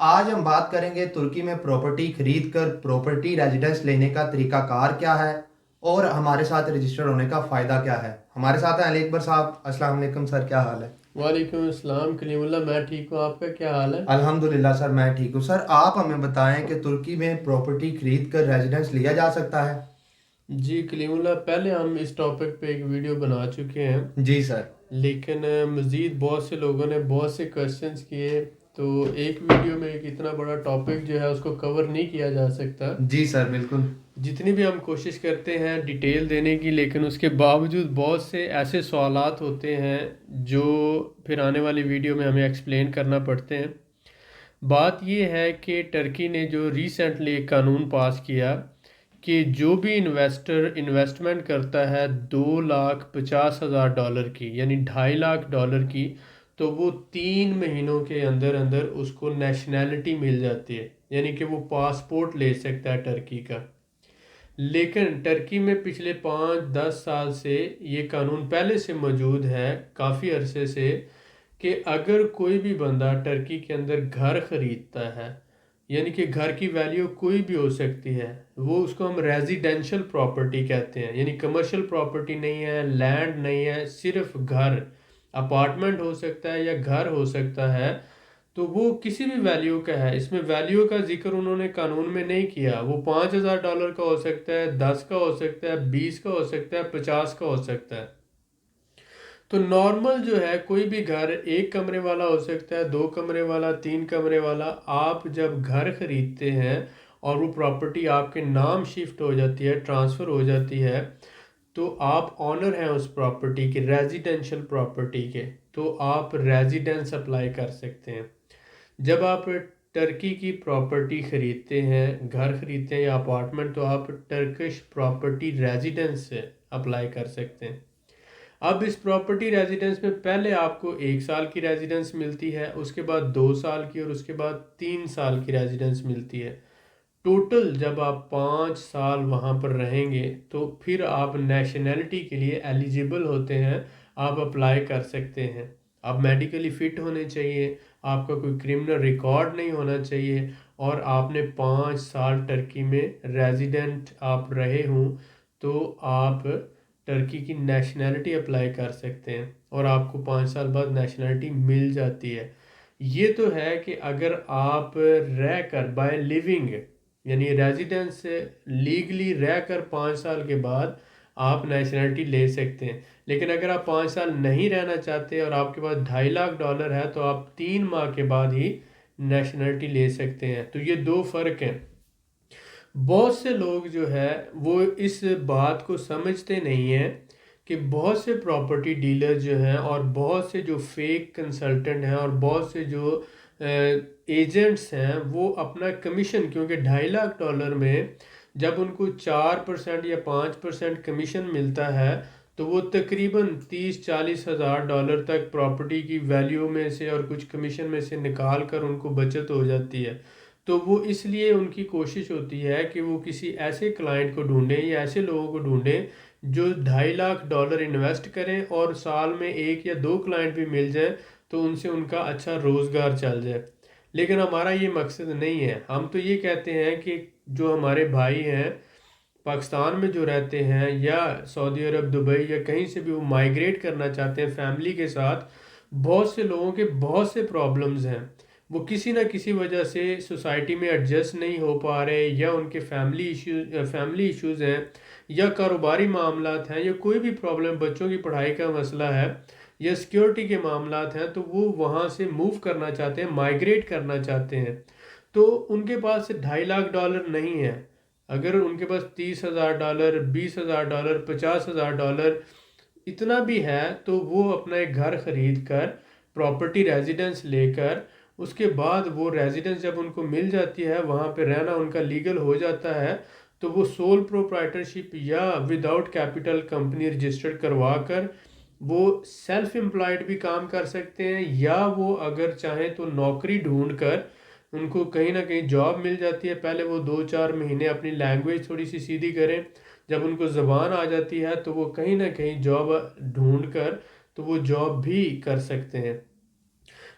آج ہم بات کریں گے ترکی میں پراپرٹی خرید کر پراپرٹی ریزیڈنس لینے کا طریقہ کار کیا ہے اور ہمارے ساتھ رجسٹر ہونے کا فائدہ کیا ہے۔ ہمارے ساتھ ہیں علی اکبر صاحب۔ السلام علیکم سر، کیا حال ہے؟ وعلیکم السلام کلیم اللہ، میں ٹھیک ہوں، آپ کا کیا حال ہے؟ الحمدللہ سر، میں ٹھیک ہوں۔ سر آپ ہمیں بتائیں کہ ترکی میں پراپرٹی خرید کر ریزیڈنس لیا جا سکتا ہے؟ جی کلیم اللہ، پہلے ہم اس ٹاپک پہ ایک ویڈیو بنا چکے ہیں، جی سر۔ لیکن مزید بہت سے لوگوں نے بہت سے کوشچنس کیے، تو ایک ویڈیو میں ایک اتنا بڑا ٹاپک جو ہے اس کو کور نہیں کیا جا سکتا۔ جی سر، بالکل۔ جتنی بھی ہم کوشش کرتے ہیں ڈیٹیل دینے کی، لیکن اس کے باوجود بہت سے ایسے سوالات ہوتے ہیں جو پھر آنے والی ویڈیو میں ہمیں ایکسپلین کرنا پڑتے ہیں۔ بات یہ ہے کہ ٹرکی نے جو ریسنٹلی ایک قانون پاس کیا کہ جو بھی انویسٹر انویسٹمنٹ کرتا ہے $2,50,000 کی، یعنی $2.5 لاکھ کی، تو وہ 3 مہینوں کے اندر اندر اس کو نیشنلٹی مل جاتی ہے، یعنی کہ وہ پاسپورٹ لے سکتا ہے ٹرکی کا۔ لیکن ٹرکی میں پچھلے 5-10 سال سے یہ قانون پہلے سے موجود ہے، کافی عرصے سے، کہ اگر کوئی بھی بندہ ٹرکی کے اندر گھر خریدتا ہے، یعنی کہ گھر کی ویلیو کوئی بھی ہو سکتی ہے، وہ اس کو ہم ریزیڈینشل پراپرٹی کہتے ہیں، یعنی کمرشل پراپرٹی نہیں ہے، لینڈ نہیں ہے، صرف گھر، اپارٹمنٹ ہو سکتا ہے یا گھر ہو سکتا ہے، تو وہ کسی بھی ویلیو کا ہے۔ اس میں ویلیو کا ذکر انہوں نے قانون میں نہیں کیا، وہ $5,000 کا ہو سکتا ہے، 10 کا ہو سکتا ہے، 20 کا ہو سکتا ہے، 50 کا ہو سکتا ہے۔ تو نارمل جو ہے کوئی بھی گھر 1 کمرے والا ہو سکتا ہے، 2 کمرے والا، 3 کمرے والا۔ آپ جب گھر خریدتے ہیں اور وہ پراپرٹی آپ کے نام شفٹ ہو جاتی ہے، ٹرانسفر ہو جاتی ہے، تو آپ آنر ہیں اس پراپرٹی کے، ریزیڈینشل پراپرٹی کے، تو آپ ریزیڈنس اپلائی کر سکتے ہیں۔ جب آپ ٹرکی کی پراپرٹی خریدتے ہیں، گھر خریدتے ہیں یا اپارٹمنٹ، تو آپ ٹرکش پراپرٹی ریزیڈنس سے اپلائی کر سکتے ہیں۔ اب اس پراپرٹی ریزیڈنس میں پہلے آپ کو 1 سال کی ریزیڈنس ملتی ہے، اس کے بعد 2 سال کی، اور اس کے بعد 3 سال کی ریزیڈنس ملتی ہے۔ ٹوٹل جب آپ 5 سال وہاں پر رہیں گے تو پھر آپ نیشنلٹی کے لیے ایلیجیبل ہوتے ہیں، آپ اپلائی کر سکتے ہیں۔ آپ میڈیکلی فٹ ہونے چاہیے، آپ کا کوئی کرمنل ریکارڈ نہیں ہونا چاہیے، اور آپ نے 5 سال ٹرکی میں ریزیڈنٹ آپ رہے ہوں، تو آپ ٹرکی کی نیشنلٹی اپلائی کر سکتے ہیں، اور آپ کو 5 سال بعد نیشنلٹی مل جاتی ہے۔ یہ تو ہے کہ اگر آپ رہ کر بائی لیونگ، یعنی ریزیڈنس سے لیگلی رہ کر 5 سال کے بعد آپ نیشنلٹی لے سکتے ہیں۔ لیکن اگر آپ 5 سال نہیں رہنا چاہتے اور آپ کے پاس $2.5 لاکھ ہے، تو آپ 3 ماہ کے بعد ہی نیشنلٹی لے سکتے ہیں۔ تو یہ دو فرق ہیں۔ بہت سے لوگ جو ہے وہ اس بات کو سمجھتے نہیں ہیں کہ بہت سے پراپرٹی ڈیلر جو ہیں، اور بہت سے جو فیک کنسلٹنٹ ہیں، اور بہت سے جو ایجنٹس ہیں، وہ اپنا کمیشن، کیونکہ $2.5 لاکھ میں جب ان کو 4% یا 5% کمیشن ملتا ہے، تو وہ تقریباً 30-40 ہزار تک پراپرٹی کی ویلیو میں سے اور کچھ کمیشن میں سے نکال کر ان کو بچت ہو جاتی ہے۔ تو وہ اس لیے ان کی کوشش ہوتی ہے کہ وہ کسی ایسے کلائنٹ کو ڈھونڈیں یا ایسے لوگوں کو ڈھونڈیں جو $2.5 لاکھ انویسٹ کریں، اور سال میں 1 یا 2 کلائنٹ بھی مل جائیں تو ان سے ان کا اچھا روزگار چل جائے۔ لیکن ہمارا یہ مقصد نہیں ہے۔ ہم تو یہ کہتے ہیں کہ جو ہمارے بھائی ہیں پاکستان میں جو رہتے ہیں، یا سعودی عرب، دبئی، یا کہیں سے بھی وہ مائیگریٹ کرنا چاہتے ہیں فیملی کے ساتھ، بہت سے لوگوں کے بہت سے پرابلمز ہیں، وہ کسی نہ کسی وجہ سے سوسائٹی میں ایڈجسٹ نہیں ہو پا رہے، یا ان کے فیملی ایشوز ہیں، یا کاروباری معاملات ہیں، یا کوئی بھی پرابلم، بچوں کی پڑھائی کا مسئلہ ہے، یا سیکیورٹی کے معاملات ہیں، تو وہ وہاں سے موو کرنا چاہتے ہیں، مائیگریٹ کرنا چاہتے ہیں۔ تو ان کے پاس $2.5 لاکھ نہیں ہے۔ اگر ان کے پاس $30,000، $20,000، $50,000 اتنا بھی ہے، تو وہ اپنا ایک گھر خرید کر پراپرٹی ریزیڈنس لے کر، اس کے بعد وہ ریزیڈنس جب ان کو مل جاتی ہے، وہاں پہ رہنا ان کا لیگل ہو جاتا ہے، تو وہ سول پروپرائٹرشپ یا وداؤٹ کیپٹل کمپنی رجسٹرڈ کروا کر وہ سیلف امپلائڈ بھی کام کر سکتے ہیں، یا وہ اگر چاہیں تو نوکری ڈھونڈ کر ان کو کہیں نہ کہیں جاب مل جاتی ہے۔ پہلے وہ 2-4 مہینے اپنی لینگویج تھوڑی سی سیدھی کریں، جب ان کو زبان آ جاتی ہے تو وہ کہیں نہ کہیں جاب ڈھونڈ کر تو وہ جاب بھی کر سکتے ہیں۔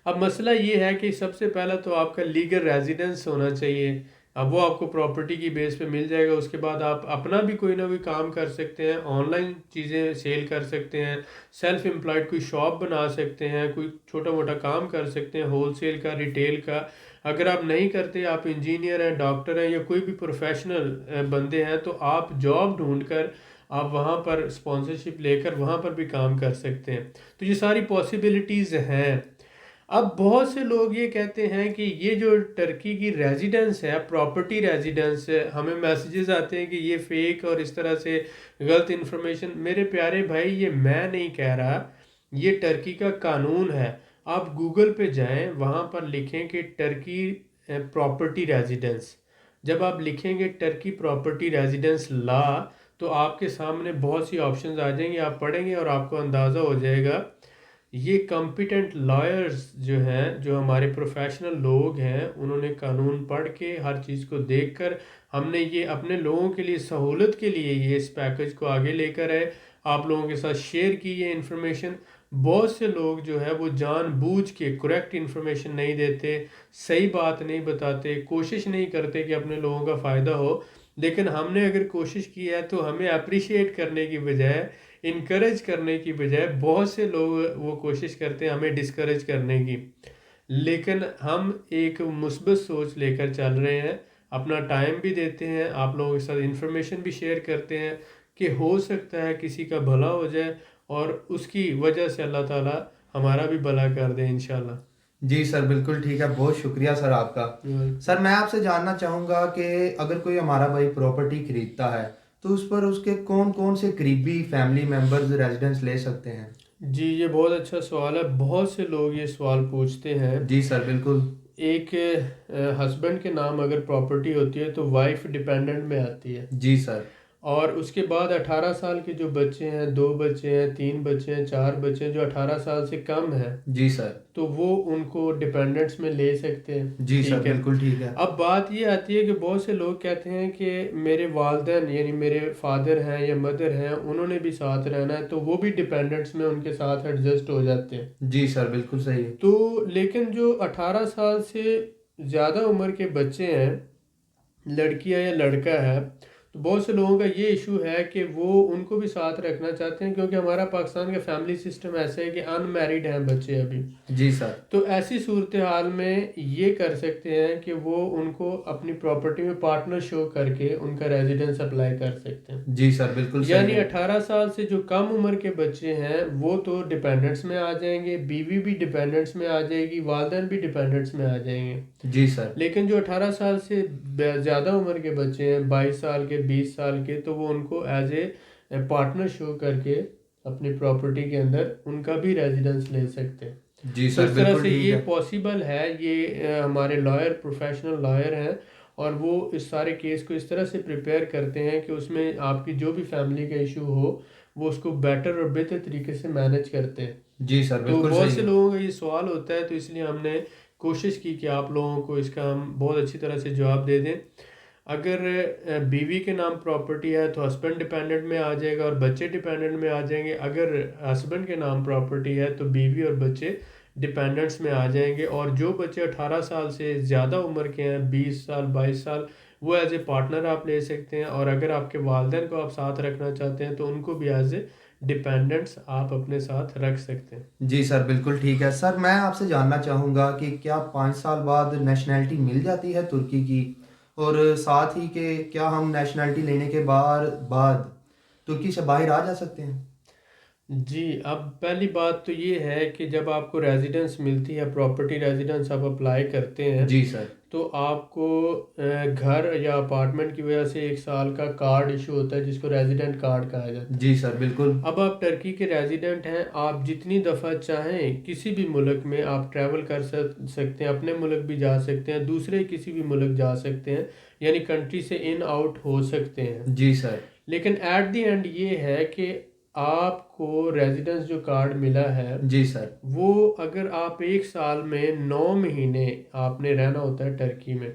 اب مسئلہ یہ ہے کہ سب سے پہلا تو آپ کا لیگل ریزیڈنس ہونا چاہیے. اب وہ آپ کو پراپرٹی کی بیس پہ مل جائے گا. اس کے بعد آپ اپنا بھی کوئی نہ کوئی کام کر سکتے ہیں, آن لائن چیزیں سیل کر سکتے ہیں, سیلف امپلائڈ کوئی شاپ بنا سکتے ہیں, کوئی چھوٹا موٹا کام کر سکتے ہیں, ہول سیل کا, ریٹیل کا. اگر آپ نہیں کرتے, آپ انجینئر ہیں, ڈاکٹر ہیں, یا کوئی بھی پروفیشنل بندے ہیں, تو آپ جاب ڈھونڈ کر آپ وہاں پر اسپانسرشپ لے کر وہاں پر بھی کام کر سکتے ہیں. تو یہ ساری پاسبلٹیز ہیں. اب بہت سے لوگ یہ کہتے ہیں کہ یہ جو ٹرکی کی ریزیڈنس ہے, پراپرٹی ریزیڈنس ہے, ہمیں میسیجز آتے ہیں کہ یہ فیک اور اس طرح سے غلط انفارمیشن. میرے پیارے بھائی, یہ میں نہیں کہہ رہا, یہ ٹرکی کا قانون ہے. آپ گوگل پہ جائیں, وہاں پر لکھیں کہ ٹرکی پراپرٹی ریزیڈنس. جب آپ لکھیں گے ٹرکی پراپرٹی ریزیڈنس لا, تو آپ کے سامنے بہت سی آپشنز آ جائیں گے. آپ پڑھیں گے اور آپ کو اندازہ ہو جائے گا. یہ کمپیٹنٹ لائرز جو ہیں, جو ہمارے پروفیشنل لوگ ہیں, انہوں نے قانون پڑھ کے ہر چیز کو دیکھ کر, ہم نے یہ اپنے لوگوں کے لیے سہولت کے لیے یہ اس پیکج کو آگے لے کر آئے, آپ لوگوں کے ساتھ شیئر کی یہ انفارمیشن. بہت سے لوگ جو ہے وہ جان بوجھ کے کریکٹ انفارمیشن نہیں دیتے, صحیح بات نہیں بتاتے, کوشش نہیں کرتے کہ اپنے لوگوں کا فائدہ ہو. لیکن ہم نے اگر کوشش کی ہے تو ہمیں اپریشیٹ کرنے کی بجائے, انکریج کرنے کی بجائے, بہت سے لوگ وہ کوشش کرتے ہیں ہمیں ڈسکریج کرنے کی. لیکن ہم ایک مثبت سوچ لے کر چل رہے ہیں, اپنا ٹائم بھی دیتے ہیں, آپ لوگوں کے ساتھ انفارمیشن بھی شیئر کرتے ہیں کہ ہو سکتا ہے کسی کا بھلا ہو جائے, اور اس کی وجہ سے اللہ تعالیٰ ہمارا بھی بھلا کر دے انشاءاللہ. جی سر, بالکل ٹھیک ہے, بہت شکریہ سر آپ کا. سر میں آپ سے جاننا چاہوں گا کہ اگر کوئی ہمارا بھائی پراپرٹی خریدتا ہے تو اس پر اس کے کون کون سے قریبی فیملی ممبرز ریزیڈنس لے سکتے ہیں؟ جی, یہ بہت اچھا سوال ہے. بہت سے لوگ یہ سوال پوچھتے ہیں. جی سر, بالکل. ایک ہسبینڈ کے نام اگر پراپرٹی ہوتی ہے تو وائف ڈیپینڈنٹ میں آتی ہے. جی سر. اور اس کے بعد 18 سال کے جو بچے ہیں, 2 بچے ہیں, 3 بچے ہیں, 4 بچے ہیں, جو 18 سال سے کم ہیں, جی سر. تو وہ ان کو ڈیپینڈنٹس میں لے سکتے ہیں. جی سر, بالکل ٹھیک ہے. اب بات یہ آتی ہے کہ بہت سے لوگ کہتے ہیں کہ میرے والدین یعنی میرے فادر ہیں یا مدر ہیں, انہوں نے بھی ساتھ رہنا ہے, تو وہ بھی ڈیپینڈنٹس میں ان کے ساتھ ایڈجسٹ ہو جاتے ہیں. جی سر, بالکل صحیح. تو لیکن جو 18 سال سے زیادہ عمر کے بچے ہیں, لڑکیاں یا لڑکا ہے, تو بہت سے لوگوں کا یہ ایشو ہے کہ وہ ان کو بھی ساتھ رکھنا چاہتے ہیں, کیونکہ ہمارا پاکستان کا فیملی سسٹم ایسا ہے کہ ان میریڈ ہیں بچے ابھی. جی سر. تو ایسی صورتحال میں یہ کر سکتے ہیں کہ وہ ان کو اپنی پراپرٹی میں پارٹنر شو کر کے ان کا ریزیڈنس اپلائی کر سکتے ہیں. جی سر, بالکل صحیح. یعنی 18 سال سے جو کم عمر کے بچے ہیں وہ تو ڈیپینڈنٹس میں آ جائیں گے, بیوی بھی ڈیپینڈنٹس میں آ جائے گی, والدین بھی ڈیپینڈنٹس میں آ جائیں گے. جی سر. لیکن جو 18 سال سے زیادہ عمر کے بچے ہیں, 22 سال کے, 20 سال کے, تو وہ ان کو ایز اے پارٹنر شو کر کے اپنی پراپرٹی کے اندر ان کا بھی ریزیڈنس لے سکتے ہیں. جی سر, اس طرح سے یہ پاسبل ہے. یہ ہمارے لائر پروفیشنل لائر ہیں, اور وہ اس سارے کیس کو اس طرح سے پریپیئر کرتے ہیں کہ اس میں آپ کی جو بھی فیملی کا ایشو ہو وہ اس کو بیٹر اور بہتر طریقے سے مینیج کرتے ہیں. جی سر, بالکل. تو بہت سے لوگوں کا یہ سوال ہوتا ہے, تو اس لیے ہم نے کوشش کی کہ آپ لوگوں کو اس کا ہم بہت اچھی طرح سے جواب دے دیں. اگر بیوی کے نام پراپرٹی ہے تو ہسبینڈ ڈیپینڈنٹ میں آ جائے گا اور بچے ڈیپینڈنٹ میں آ جائیں گے. اگر ہسبینڈ کے نام پراپرٹی ہے تو بیوی اور بچے ڈیپینڈنٹس میں آ جائیں گے. اور جو بچے 18 سال سے زیادہ عمر کے ہیں, 20 سال, 22 سال, وہ ایز اے پارٹنر آپ لے سکتے ہیں. اور اگر آپ کے والدین کو آپ ساتھ رکھنا چاہتے ہیں تو ان کو بھی ایز اے ڈیپینڈنٹس آپ اپنے ساتھ رکھ سکتے ہیں. جی سر, بالکل ٹھیک ہے. سر میں آپ سے جاننا چاہوں گا کہ کیا 5 سال بعد نیشنلٹی مل جاتی ہے ترکی کی, اور ساتھ ہی کہ کیا ہم نیشنلٹی لینے کے بعد ترکی سے باہر آ جا سکتے ہیں؟ جی, اب پہلی بات تو یہ ہے کہ جب آپ کو ریزیڈنس ملتی ہے, پراپرٹی ریزیڈنس آپ اپلائی کرتے ہیں. جی سر. تو آپ کو گھر یا اپارٹمنٹ کی وجہ سے 1 سال کا کارڈ ایشو ہوتا ہے جس کو ریزیڈنٹ کارڈ کہا جاتا ہے. جی سر, بالکل. اب آپ ٹرکی کے ریزیڈنٹ ہیں, آپ جتنی دفعہ چاہیں کسی بھی ملک میں آپ ٹریول کر سکتے ہیں, اپنے ملک بھی جا سکتے ہیں, دوسرے کسی بھی ملک جا سکتے ہیں, یعنی کنٹری سے ان آؤٹ ہو سکتے ہیں. جی سر. لیکن ایٹ دی اینڈ یہ ہے کہ آپ کو ریزیڈنس جو کارڈ ملا ہے, جی سر, وہ اگر آپ 1 سال میں 9 مہینے آپ نے رہنا ہوتا ہے ٹرکی میں,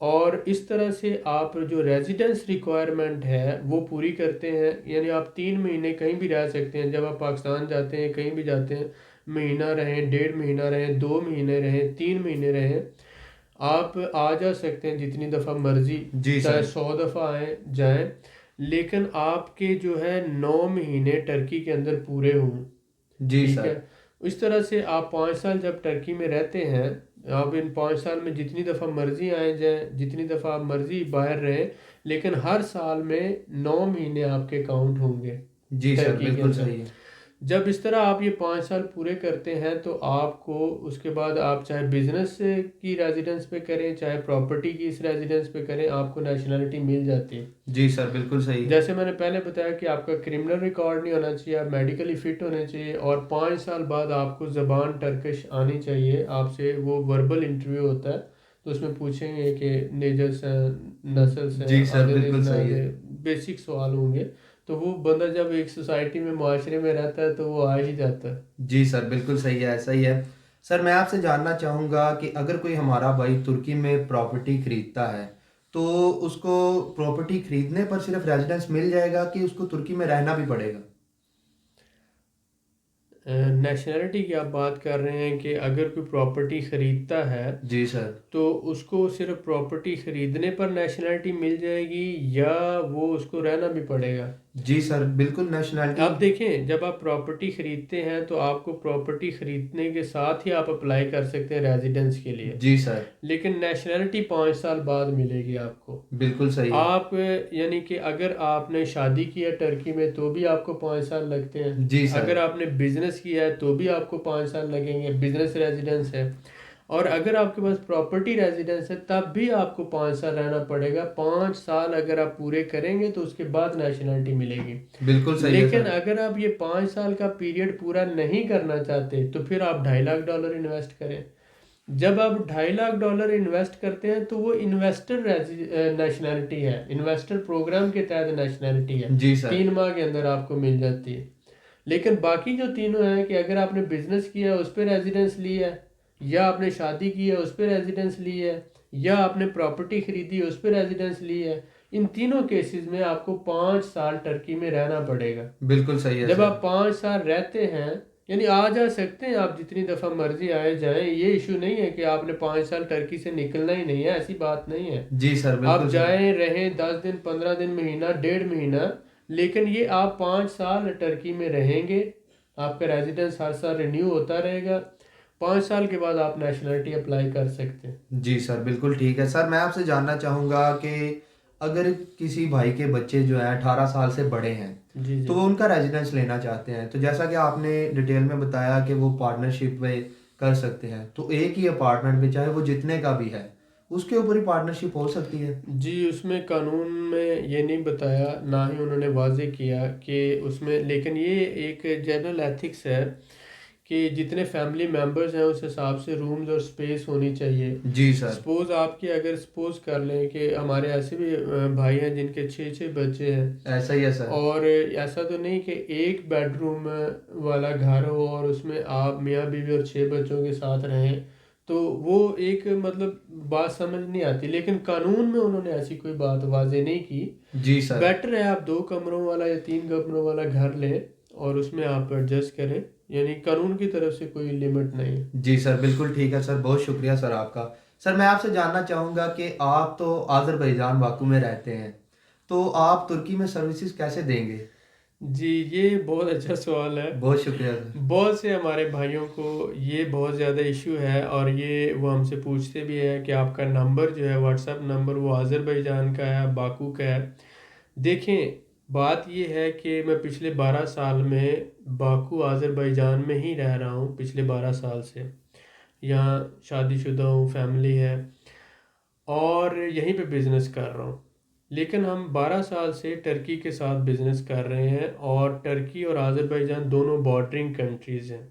اور اس طرح سے آپ جو ریزیڈنس ریکوائرمنٹ ہے وہ پوری کرتے ہیں, یعنی آپ 3 مہینے کہیں بھی رہ سکتے ہیں. جب آپ پاکستان جاتے ہیں, کہیں بھی جاتے ہیں, مہینہ رہیں، 1.5 مہینہ رہیں، 2 مہینے رہیں، 3 مہینے رہیں، آپ آ جا سکتے ہیں جتنی دفعہ مرضی، جی چاہے سر 100 دفعہ آئیں جائیں، لیکن آپ کے جو ہے 9 مہینے ٹرکی کے اندر پورے ہوں. جی ٹھیک سر ہے. اس طرح سے آپ 5 سال جب ٹرکی میں رہتے ہیں، آپ ان 5 سال میں جتنی دفعہ مرضی آئیں جائیں، جتنی دفعہ آپ مرضی باہر رہیں، لیکن ہر سال میں 9 مہینے آپ کے کاؤنٹ ہوں گے جی سر ٹرکی کے بالکل اندر. صحیح ہے. جب اس طرح آپ یہ 5 سال پورے کرتے ہیں تو آپ کو اس کے بعد آپ چاہے بزنس کی ریزیڈنس پہ کریں، چاہے پراپرٹی کی اس ریزیڈنس پہ کریں، آپ کو نیشنلٹی مل جاتی ہے. جی سر بالکل صحیح ہے. جیسے میں نے پہلے بتایا کہ آپ کا کرمنل ریکارڈ نہیں ہونا چاہیے، آپ میڈیکلی فٹ ہونے چاہیے، اور 5 سال بعد آپ کو زبان ٹرکش آنی چاہیے. آپ سے وہ وربل انٹرویو ہوتا ہے، تو اس میں پوچھیں گے کہ نیجس ہیں، نسلس ہیں، جی سر عادت بالکل صحیح اجناد ہے. ہے، بیسک سوال ہوں گے. تو وہ بندہ جب ایک سوسائٹی میں، معاشرے میں رہتا ہے تو وہ آ ہی جاتا ہے. جی سر بالکل صحیح ہے، ایسا ہی ہے. سر میں آپ سے جاننا چاہوں گا کہ اگر کوئی ہمارا بھائی ترکی میں پراپرٹی خریدتا ہے تو اس کو پراپرٹی خریدنے پر صرف ریزیڈنس مل جائے گا کہ اس کو ترکی میں رہنا بھی پڑے گا؟ نیشنلٹی کی آپ بات کر رہے ہیں کہ اگر کوئی پراپرٹی خریدتا ہے جی سر. تو اس کو صرف پراپرٹی خریدنے پر نیشنلٹی مل جائے گی، یا وہ اس کو رہنا بھی پڑے گا؟ جی سر بالکل نیشنلٹی. آپ دیکھیں، جب آپ پراپرٹی خریدتے ہیں تو آپ کو پراپرٹی خریدنے کے ساتھ ہی آپ اپلائی کر سکتے ہیں ریزیڈنس کے لیے، جی سر لیکن نیشنلٹی 5 سال بعد ملے گی آپ کو. بالکل صحیح ہے. آپ یعنی کہ اگر آپ نے شادی کیا ٹرکی میں تو بھی آپ کو 5 سال لگتے ہیں. جی سر اگر آپ نے بزنس کیا ہے تو بھی آپ کو 5 سال لگیں گے، بزنس ریزیڈنس ہے. اور اگر آپ کے پاس پراپرٹی ریزیڈنس ہے تب بھی آپ کو 5 سال رہنا پڑے گا. 5 سال اگر آپ پورے کریں گے تو اس کے بعد نیشنلٹی ملے گی. بالکل صحیح ہے لیکن سر. اگر آپ یہ 5 سال کا پیریڈ پورا نہیں کرنا چاہتے تو پھر آپ $2.5 lakh انویسٹ کریں. جب آپ $2.5 lakh انویسٹ کرتے ہیں تو وہ انویسٹر نیشنلٹی ہے، انویسٹر پروگرام کے تحت نیشنلٹی ہے. جی سر 3 ماہ کے اندر آپ کو مل جاتی ہے. لیکن باقی جو تینوں ہیں کہ اگر آپ نے بزنس کیا ہے اس پہ ریزیڈنس لی ہے، یا آپ نے شادی کی ہے اس پہ ریزیڈنس لی ہے، یا آپ نے پراپرٹی خریدی ہے اس پہ ریزیڈنس لی ہے، ان تینوں کیسز میں آپ کو 5 سال ٹرکی میں رہنا پڑے گا. بالکل صحیح ہے جب سر. آپ 5 سال رہتے ہیں، یعنی آ جا سکتے ہیں آپ جتنی دفعہ مرضی آئے جائیں، یہ ایشو نہیں ہے کہ آپ نے 5 سال ٹرکی سے نکلنا ہی نہیں ہے، ایسی بات نہیں ہے. جی سر آپ بالکل صحیح. جائیں، رہیں 10 دن، 15 دن، مہینہ، 1.5 مہینہ، لیکن یہ آپ 5 سال ٹرکی میں رہیں گے. آپ کا ریزیڈنس ہر سال رینیو ہوتا رہے گا. 5 سال کے بعد آپ نیشنلٹی اپلائی کر سکتے ہیں. جی سر بالکل ٹھیک ہے. سر میں آپ سے جاننا چاہوں گا کہ اگر کسی بھائی کے بچے جو ہیں 18 سال سے بڑے ہیں جی تو جی. وہ ان کا ریزیڈنس لینا چاہتے ہیں، تو جیسا کہ آپ نے ڈیٹیل میں بتایا کہ وہ پارٹنرشپ میں کر سکتے ہیں، تو ایک ہی اپارٹمنٹ میں چاہے وہ جتنے کا بھی ہے اس کے اوپر ہی پارٹنرشپ ہو سکتی ہے؟ جی، اس میں قانون میں یہ نہیں بتایا، نہ ہی انہوں نے واضح کیا کہ اس میں، لیکن یہ ایک جنرل ایتھکس ہے کہ جتنے فیملی ممبرز ہیں اس حساب سے رومز اور سپیس ہونی چاہیے. جی سر. سپوز آپ کی، اگر سپوز کر لیں کہ ہمارے ایسے بھی بھائی ہیں جن کے 6 بچے ہیں، ایسا ہی ہے سر. اور ایسا تو نہیں کہ ایک بیڈ روم والا گھر ہو اور اس میں آپ میاں بیوی اور 6 بچوں کے ساتھ رہیں، تو وہ ایک مطلب بات سمجھ نہیں آتی. لیکن قانون میں انہوں نے ایسی کوئی بات واضح نہیں کی. جی سر. بیٹر ہے آپ 2 کمروں والا یا 3 کمروں والا گھر لیں اور اس میں آپ ایڈجسٹ کریں، یعنی قانون کی طرف سے کوئی لمٹ نہیں. جی سر بالکل ٹھیک ہے سر، بہت شکریہ سر آپ کا. سر میں آپ سے جاننا چاہوں گا کہ آپ تو آذربائیجان باکو میں رہتے ہیں، تو آپ ترکی میں سروسز کیسے دیں گے؟ جی، یہ بہت اچھا سوال ہے. بہت شکریہ سر. بہت سے ہمارے بھائیوں کو یہ بہت زیادہ ایشو ہے، اور یہ وہ ہم سے پوچھتے بھی ہیں کہ آپ کا نمبر جو ہے، واٹس ایپ نمبر، وہ آذربائیجان کا ہے، باکو کا ہے. دیکھیں، بات یہ ہے کہ میں پچھلے 12 سال میں باکو آذربائیجان میں ہی رہ رہا ہوں. پچھلے 12 سال سے یہاں شادی شدہ ہوں، فیملی ہے، اور یہیں پہ بزنس کر رہا ہوں. لیکن ہم 12 سال سے ٹرکی کے ساتھ بزنس کر رہے ہیں، اور ٹرکی اور آذربائیجان دونوں بارڈرنگ کنٹریز ہیں،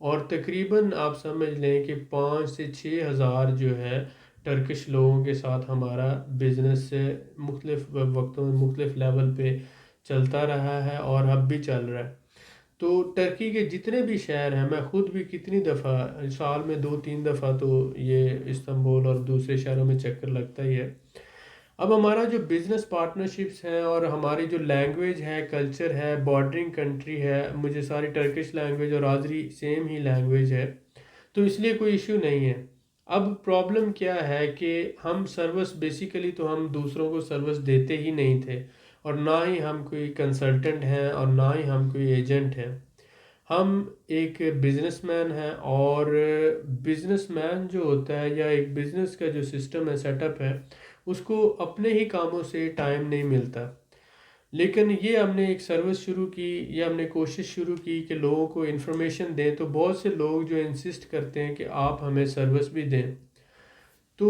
اور تقریباً آپ سمجھ لیں کہ 5 سے 6 ہزار جو ہے ٹرکش لوگوں کے ساتھ ہمارا بزنس مختلف وقتوں میں مختلف لیول پہ چلتا رہا ہے، اور اب بھی چل رہا ہے. تو ٹرکی کے جتنے بھی شہر ہیں، میں خود بھی کتنی دفعہ، سال میں 2-3 دفعہ تو یہ استنبول اور دوسرے شہروں میں چکر لگتا ہی ہے. اب ہمارا جو بزنس پارٹنرشپس ہیں اور ہماری جو لینگویج ہے، کلچر ہے، بارڈرنگ کنٹری ہے، مجھے ساری ٹرکش لینگویج اور آذری سیم ہی لینگویج ہے، تو اس لیے کوئی ایشو نہیں ہے۔ اب پرابلم کیا ہے کہ ہم سروس بیسیکلی تو ہم دوسروں کو سروس دیتے ہی نہیں تھے، اور نہ ہی ہم کوئی کنسلٹنٹ ہیں اور نہ ہی ہم کوئی ایجنٹ ہیں۔ ہم ایک بزنس مین ہیں، اور بزنس مین جو ہوتا ہے یا ایک بزنس کا جو سسٹم ہے، سیٹ اپ ہے، اس کو اپنے ہی کاموں سے ٹائم نہیں ملتا۔ لیکن یہ ہم نے ایک سروس شروع کی، یا ہم نے کوشش شروع کی کہ لوگوں کو انفارمیشن دیں، تو بہت سے لوگ جو انسسٹ کرتے ہیں کہ آپ ہمیں سروس بھی دیں، تو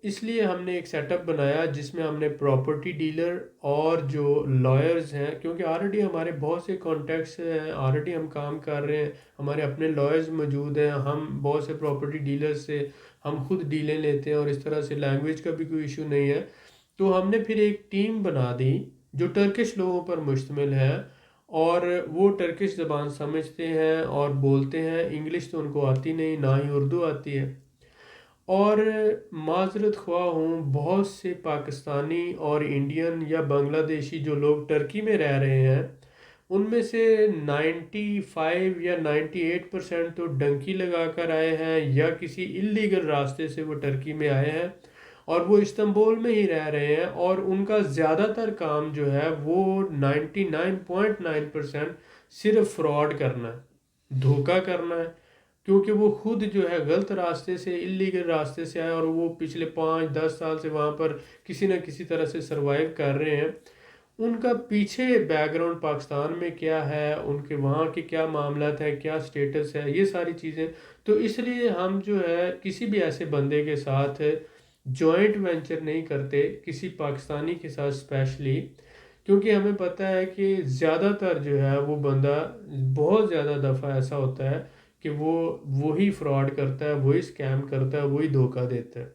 اس لیے ہم نے ایک سیٹ اپ بنایا جس میں ہم نے پراپرٹی ڈیلر اور جو لائرز ہیں، کیونکہ آلریڈی ہمارے بہت سے کانٹیکٹس ہیں، آلریڈی ہم کام کر رہے ہیں، ہمارے اپنے لائرز موجود ہیں، ہم بہت سے پراپرٹی ڈیلرز سے ہم خود ڈیلیں لیتے ہیں، اور اس طرح سے لینگویج کا بھی کوئی ایشو نہیں ہے۔ تو ہم نے پھر ایک ٹیم بنا دی جو ٹرکش لوگوں پر مشتمل ہے، اور وہ ٹرکش زبان سمجھتے ہیں اور بولتے ہیں، انگلش تو ان کو آتی نہیں، نہ ہی اردو آتی ہے۔ اور معذرت خواہ ہوں، بہت سے پاکستانی اور انڈین یا بنگلہ دیشی جو لوگ ٹرکی میں رہ رہے ہیں، ان میں سے 95 یا 98% تو ڈنکی لگا کر آئے ہیں، یا کسی اللیگل راستے سے وہ ٹرکی میں آئے ہیں، اور وہ استنبول میں ہی رہ رہے ہیں، اور ان کا زیادہ تر کام جو ہے وہ 99.9% صرف فراڈ کرنا ہے، دھوکہ کرنا ہے، کیونکہ وہ خود جو ہے غلط راستے سے، اللیگل راستے سے آئے، اور وہ پچھلے 5-10 سال سے وہاں پر کسی نہ کسی طرح سے سروائیو کر رہے ہیں۔ ان کا پیچھے بیک گراؤنڈ پاکستان میں کیا ہے، ان کے وہاں کے کیا معاملات ہیں، کیا سٹیٹس ہے، یہ ساری چیزیں، تو اس لیے ہم جو ہے کسی بھی ایسے بندے کے ساتھ جوائنٹ وینچر نہیں کرتے، کسی پاکستانی کے ساتھ اسپیشلی، کیونکہ ہمیں پتہ ہے کہ زیادہ تر جو ہے وہ بندہ بہت زیادہ دفعہ ایسا ہوتا ہے کہ وہی فراڈ کرتا ہے، وہی اسکیم کرتا ہے، وہی دھوکہ دیتا ہے۔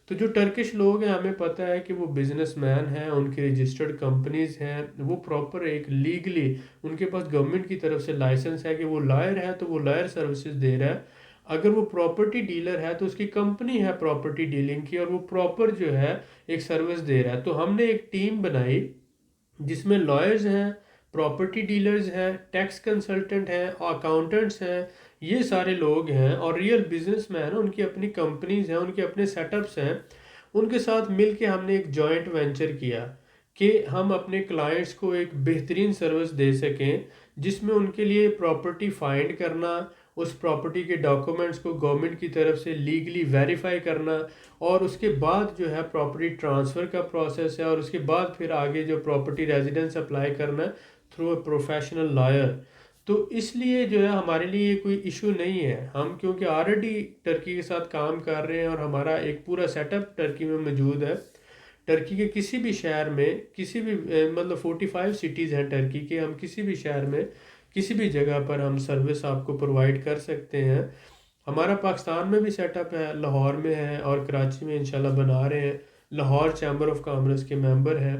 تو جو ٹرکش لوگ ہیں، ہمیں پتہ ہے کہ وہ بزنس مین ہیں، ان کی رجسٹرڈ کمپنیز ہیں، وہ پراپر ایک لیگلی ان کے پاس گورنمنٹ کی طرف سے لائسنس ہے کہ وہ لائر ہے تو وہ لائر سروسز دے رہا ہے۔ اگر وہ پراپرٹی ڈیلر ہے تو اس کی کمپنی ہے پراپرٹی ڈیلنگ کی، اور وہ پراپر جو ہے ایک سروس دے رہا ہے۔ تو ہم نے ایک ٹیم بنائی جس میں لائرز ہیں، پراپرٹی ڈیلرز ہیں، ٹیکس کنسلٹنٹ ہیں، اکاؤنٹنٹس ہیں، یہ سارے لوگ ہیں، اور ریئل بزنس مین ہیں، ان کی اپنی کمپنیز ہیں، ان کے اپنے سیٹ اپس ہیں۔ ان کے ساتھ مل کے ہم نے ایک جوائنٹ وینچر کیا کہ ہم اپنے کلائنٹس کو ایک بہترین سروس دے سکیں، جس میں ان کے لیے پراپرٹی فائنڈ کرنا، اس پراپرٹی کے ڈاکومنٹس کو گورنمنٹ کی طرف سے لیگلی ویریفائی کرنا، اور اس کے بعد جو ہے پراپرٹی ٹرانسفر کا پروسیس ہے، اور اس کے بعد پھر آگے جو پراپرٹی ریزیڈنس اپلائی کرنا ہے تھرو اے پروفیشنل لائر۔ تو اس لیے جو ہے ہمارے لیے یہ کوئی ایشو نہیں ہے، ہم کیونکہ آلریڈی ٹرکی کے ساتھ کام کر رہے ہیں، اور ہمارا ایک پورا سیٹ اپ ٹرکی میں موجود ہے۔ ٹرکی کے کسی بھی شہر میں، کسی بھی مطلب 45 سٹیز ہیں ٹرکی کے، ہم کسی بھی شہر میں کسی بھی جگہ پر ہم سروس آپ کو پرووائڈ کر سکتے ہیں۔ ہمارا پاکستان میں بھی سیٹ اپ ہے، لاہور میں ہے، اور کراچی میں انشاءاللہ بنا رہے ہیں، لاہور چیمبر آف کامرس کے ممبر ہیں۔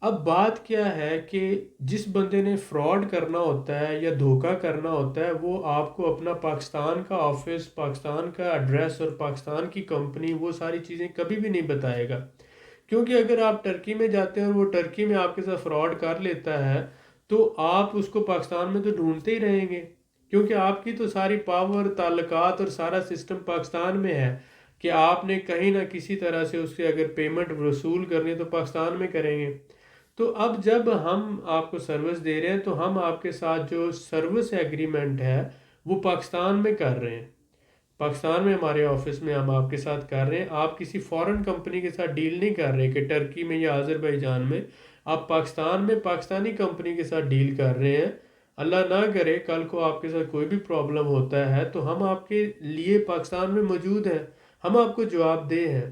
اب بات کیا ہے کہ جس بندے نے فراڈ کرنا ہوتا ہے یا دھوکہ کرنا ہوتا ہے، وہ آپ کو اپنا پاکستان کا آفس، پاکستان کا ایڈریس اور پاکستان کی کمپنی، وہ ساری چیزیں کبھی بھی نہیں بتائے گا، کیونکہ اگر آپ ٹرکی میں جاتے ہیں اور وہ ٹرکی میں آپ کے ساتھ فراڈ کر لیتا ہے، تو آپ اس کو پاکستان میں تو ڈھونڈتے ہی رہیں گے، کیونکہ آپ کی تو ساری پاور، تعلقات اور سارا سسٹم پاکستان میں ہے، کہ آپ نے کہیں نہ کسی طرح سے اس سے اگر پیمنٹ وصول کرنی ہے تو پاکستان میں کریں گے۔ تو اب جب ہم آپ کو سروس دے رہے ہیں تو ہم آپ کے ساتھ جو سروس ایگریمنٹ ہے وہ پاکستان میں کر رہے ہیں، پاکستان میں ہمارے آفس میں ہم آپ کے ساتھ کر رہے ہیں، آپ کسی فورن کمپنی کے ساتھ ڈیل نہیں کر رہے کہ ٹرکی میں یا آذربائیجان میں، آپ پاکستان میں پاکستانی کمپنی کے ساتھ ڈیل کر رہے ہیں۔ اللہ نہ کرے کل کو آپ کے ساتھ کوئی بھی پرابلم ہوتا ہے تو ہم آپ کے لیے پاکستان میں موجود ہیں، ہم آپ کو جواب دہ ہیں،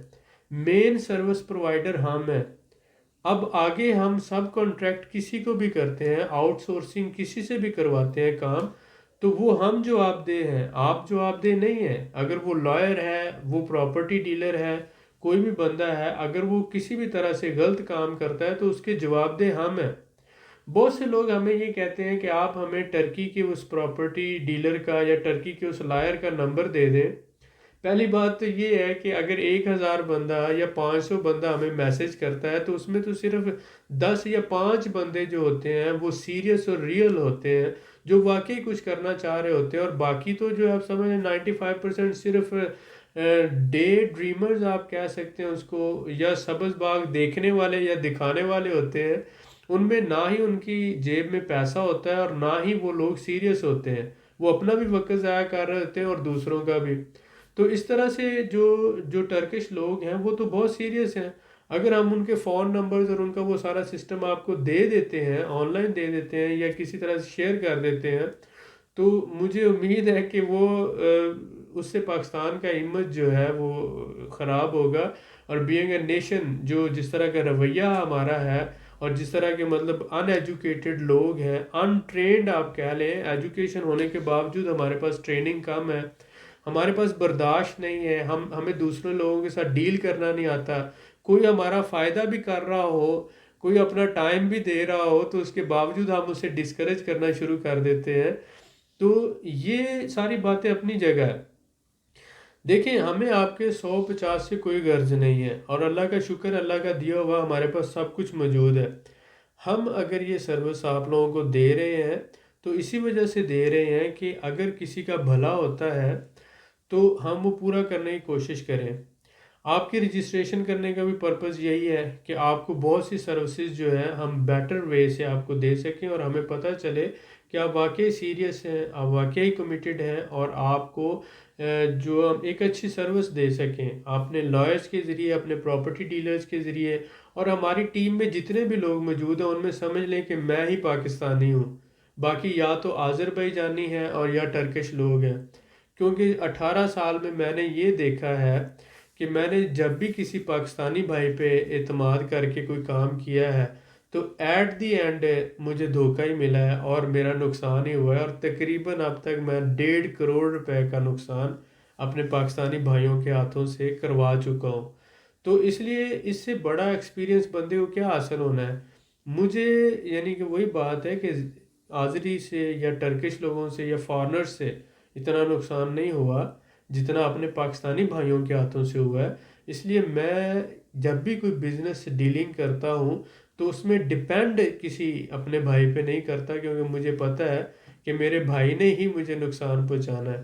مین سروس پرووائڈر ہم ہیں۔ اب آگے ہم سب کانٹریکٹ کسی کو بھی کرتے ہیں، آؤٹ سورسنگ کسی سے بھی کرواتے ہیں کام، تو وہ ہم جواب دہ ہیں، آپ جواب دہ نہیں ہیں۔ اگر وہ لائر ہے، وہ پراپرٹی ڈیلر ہے، کوئی بھی بندہ ہے، اگر وہ کسی بھی طرح سے غلط کام کرتا ہے تو اس کے جواب دہ ہم ہیں۔ بہت سے لوگ ہمیں یہ کہتے ہیں کہ آپ ہمیں ٹرکی کے اس پراپرٹی ڈیلر کا یا ٹرکی کے اس لائر کا نمبر دے دیں، پہلی بات تو یہ ہے کہ اگر 1000 بندہ یا 500 بندہ ہمیں میسج کرتا ہے تو اس میں تو صرف 10 یا 5 بندے جو ہوتے ہیں وہ سیریس اور ریئل ہوتے ہیں، جو واقعی کچھ کرنا چاہ رہے ہوتے ہیں، اور باقی تو جو آپ سمجھیں 95% صرف ڈے ڈریمرز آپ کہہ سکتے ہیں اس کو، یا سبز باغ دیکھنے والے یا دکھانے والے ہوتے ہیں۔ ان میں نہ ہی ان کی جیب میں پیسہ ہوتا ہے اور نہ ہی وہ لوگ سیریس ہوتے ہیں، وہ اپنا بھی وقت ضائع کر رہے ہوتے ہیں اور دوسروں کا بھی۔ تو اس طرح سے جو ٹرکش لوگ ہیں وہ تو بہت سیریس ہیں۔ اگر ہم ان کے فون نمبرز اور ان کا وہ سارا سسٹم آپ کو دے دیتے ہیں، آن لائن دے دیتے ہیں یا کسی طرح سے شیئر کر دیتے ہیں، تو مجھے امید ہے کہ وہ اس سے پاکستان کا امیج جو ہے وہ خراب ہوگا، اور بینگ اے نیشن جو جس طرح کا رویہ ہمارا ہے، اور جس طرح کے مطلب ان ایجوکیٹڈ لوگ ہیں، ان ٹرینڈ آپ کہہ لیں، ایجوکیشن ہونے کے باوجود ہمارے پاس ٹریننگ کم ہے، ہمارے پاس برداشت نہیں ہے، ہمیں دوسرے لوگوں کے ساتھ ڈیل کرنا نہیں آتا، کوئی ہمارا فائدہ بھی کر رہا ہو، کوئی اپنا ٹائم بھی دے رہا ہو، تو اس کے باوجود ہم اسے ڈسکریج کرنا شروع کر دیتے ہیں۔ تو یہ ساری باتیں اپنی جگہ ہے۔ دیکھیں، ہمیں آپ کے 150 سے کوئی غرض نہیں ہے، اور اللہ کا شکر، اللہ کا دیا ہوا ہمارے پاس سب کچھ موجود ہے۔ ہم اگر یہ سروس آپ لوگوں کو دے رہے ہیں تو اسی وجہ سے دے رہے ہیں کہ اگر کسی کا بھلا ہوتا ہے تو ہم وہ پورا کرنے کی کوشش کریں۔ آپ کی رجسٹریشن کرنے کا بھی پرپس یہی ہے کہ آپ کو بہت سی سروسز جو ہے ہم بیٹر وے سے آپ کو دے سکیں، اور ہمیں پتہ چلے کہ آپ واقعی سیریس ہیں، آپ واقعی کمیٹڈ ہیں، اور آپ کو جو ہم ایک اچھی سروس دے سکیں اپنے لائرز کے ذریعے، اپنے پراپرٹی ڈیلرز کے ذریعے، اور ہماری ٹیم میں جتنے بھی لوگ موجود ہیں ان میں سمجھ لیں کہ میں ہی پاکستانی ہوں، باقی یا تو آذربائیجانی ہیں اور یا ٹرکش لوگ ہیں۔ کیونکہ 18 سال میں نے یہ دیکھا ہے کہ میں نے جب بھی کسی پاکستانی بھائی پہ اعتماد کر کے کوئی کام کیا ہے تو ایٹ دی اینڈ مجھے دھوکہ ہی ملا ہے اور میرا نقصان ہی ہوا ہے، اور تقریباً اب تک میں 1.5 کروڑ روپے کا نقصان اپنے پاکستانی بھائیوں کے ہاتھوں سے کروا چکا ہوں۔ تو اس لیے اس سے بڑا ایکسپیرینس بندے کو کیا حاصل ہونا ہے؟ مجھے یعنی کہ وہی بات ہے کہ آذری سے یا ٹرکش لوگوں سے یا فارنر سے اتنا نقصان نہیں ہوا جتنا اپنے پاکستانی بھائیوں کے ہاتھوں سے ہوا ہے۔ اس لیے میں جب بھی کوئی بزنس ڈیلنگ کرتا ہوں تو اس میں ڈپینڈ کسی اپنے بھائی پہ نہیں کرتا، کیونکہ مجھے پتہ ہے کہ میرے بھائی نے ہی مجھے نقصان پہنچانا ہے،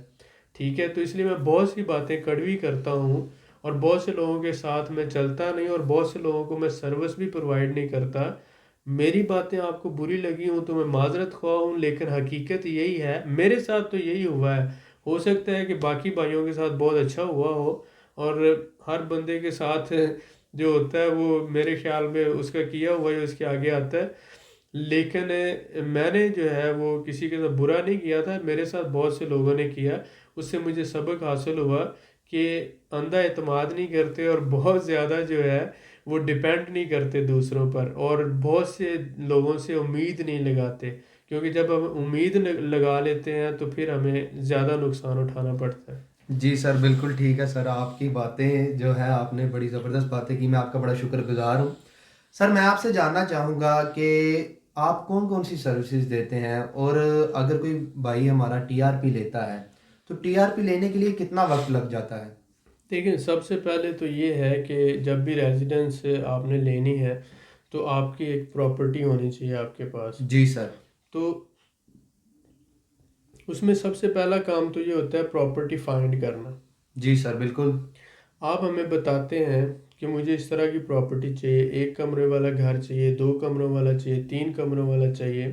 ٹھیک ہے؟ تو اس لیے میں بہت سی باتیں کڑوی کرتا ہوں، اور بہت سے لوگوں کے ساتھ میں چلتا نہیں، اور بہت سے لوگوں کو میں سروس بھی پرووائڈ نہیں کرتا۔ میری باتیں آپ کو بری لگی ہوں تو میں معذرت خواہ ہوں، لیکن حقیقت یہی ہے، میرے ساتھ تو یہی ہوا ہے۔ ہو سکتا ہے کہ باقی بھائیوں کے ساتھ بہت اچھا ہوا ہو، اور ہر بندے کے ساتھ جو ہوتا ہے وہ میرے خیال میں اس کا کیا ہوا ہی اس کے آگے آتا ہے، لیکن میں نے جو ہے وہ کسی کے ساتھ برا نہیں کیا تھا، میرے ساتھ بہت سے لوگوں نے کیا، اس سے مجھے سبق حاصل ہوا کہ اندھا اعتماد نہیں کرتے، اور بہت زیادہ جو ہے وہ ڈیپینڈ نہیں کرتے دوسروں پر، اور بہت سے لوگوں سے امید نہیں لگاتے، کیونکہ جب ہم امید لگا لیتے ہیں تو پھر ہمیں زیادہ نقصان اٹھانا پڑتا ہے۔ جی سر، بالکل ٹھیک ہے سر، آپ کی باتیں جو ہے آپ نے بڑی زبردست باتیں کی، میں آپ کا بڑا شکر گزار ہوں۔ سر میں آپ سے جاننا چاہوں گا کہ آپ کون کون سی سروسز دیتے ہیں، اور اگر کوئی بھائی ہمارا ٹی آر پی لیتا ہے تو ٹی آر پی لینے کے لیے کتنا وقت لگ جاتا ہے؟ دیکھیں، سب سے پہلے تو یہ ہے کہ جب بھی ریزیڈنس آپ نے لینی ہے تو آپ کی ایک پراپرٹی ہونی چاہیے آپ کے پاس۔ جی سر۔ تو اس میں سب سے پہلا کام تو یہ ہوتا ہے پراپرٹی فائنڈ کرنا۔ جی سر، بالکل۔ آپ ہمیں بتاتے ہیں کہ مجھے اس طرح کی پراپرٹی چاہیے، 1 کمرے والا گھر چاہیے، 2 کمروں والا چاہیے، 3 کمروں والا چاہیے،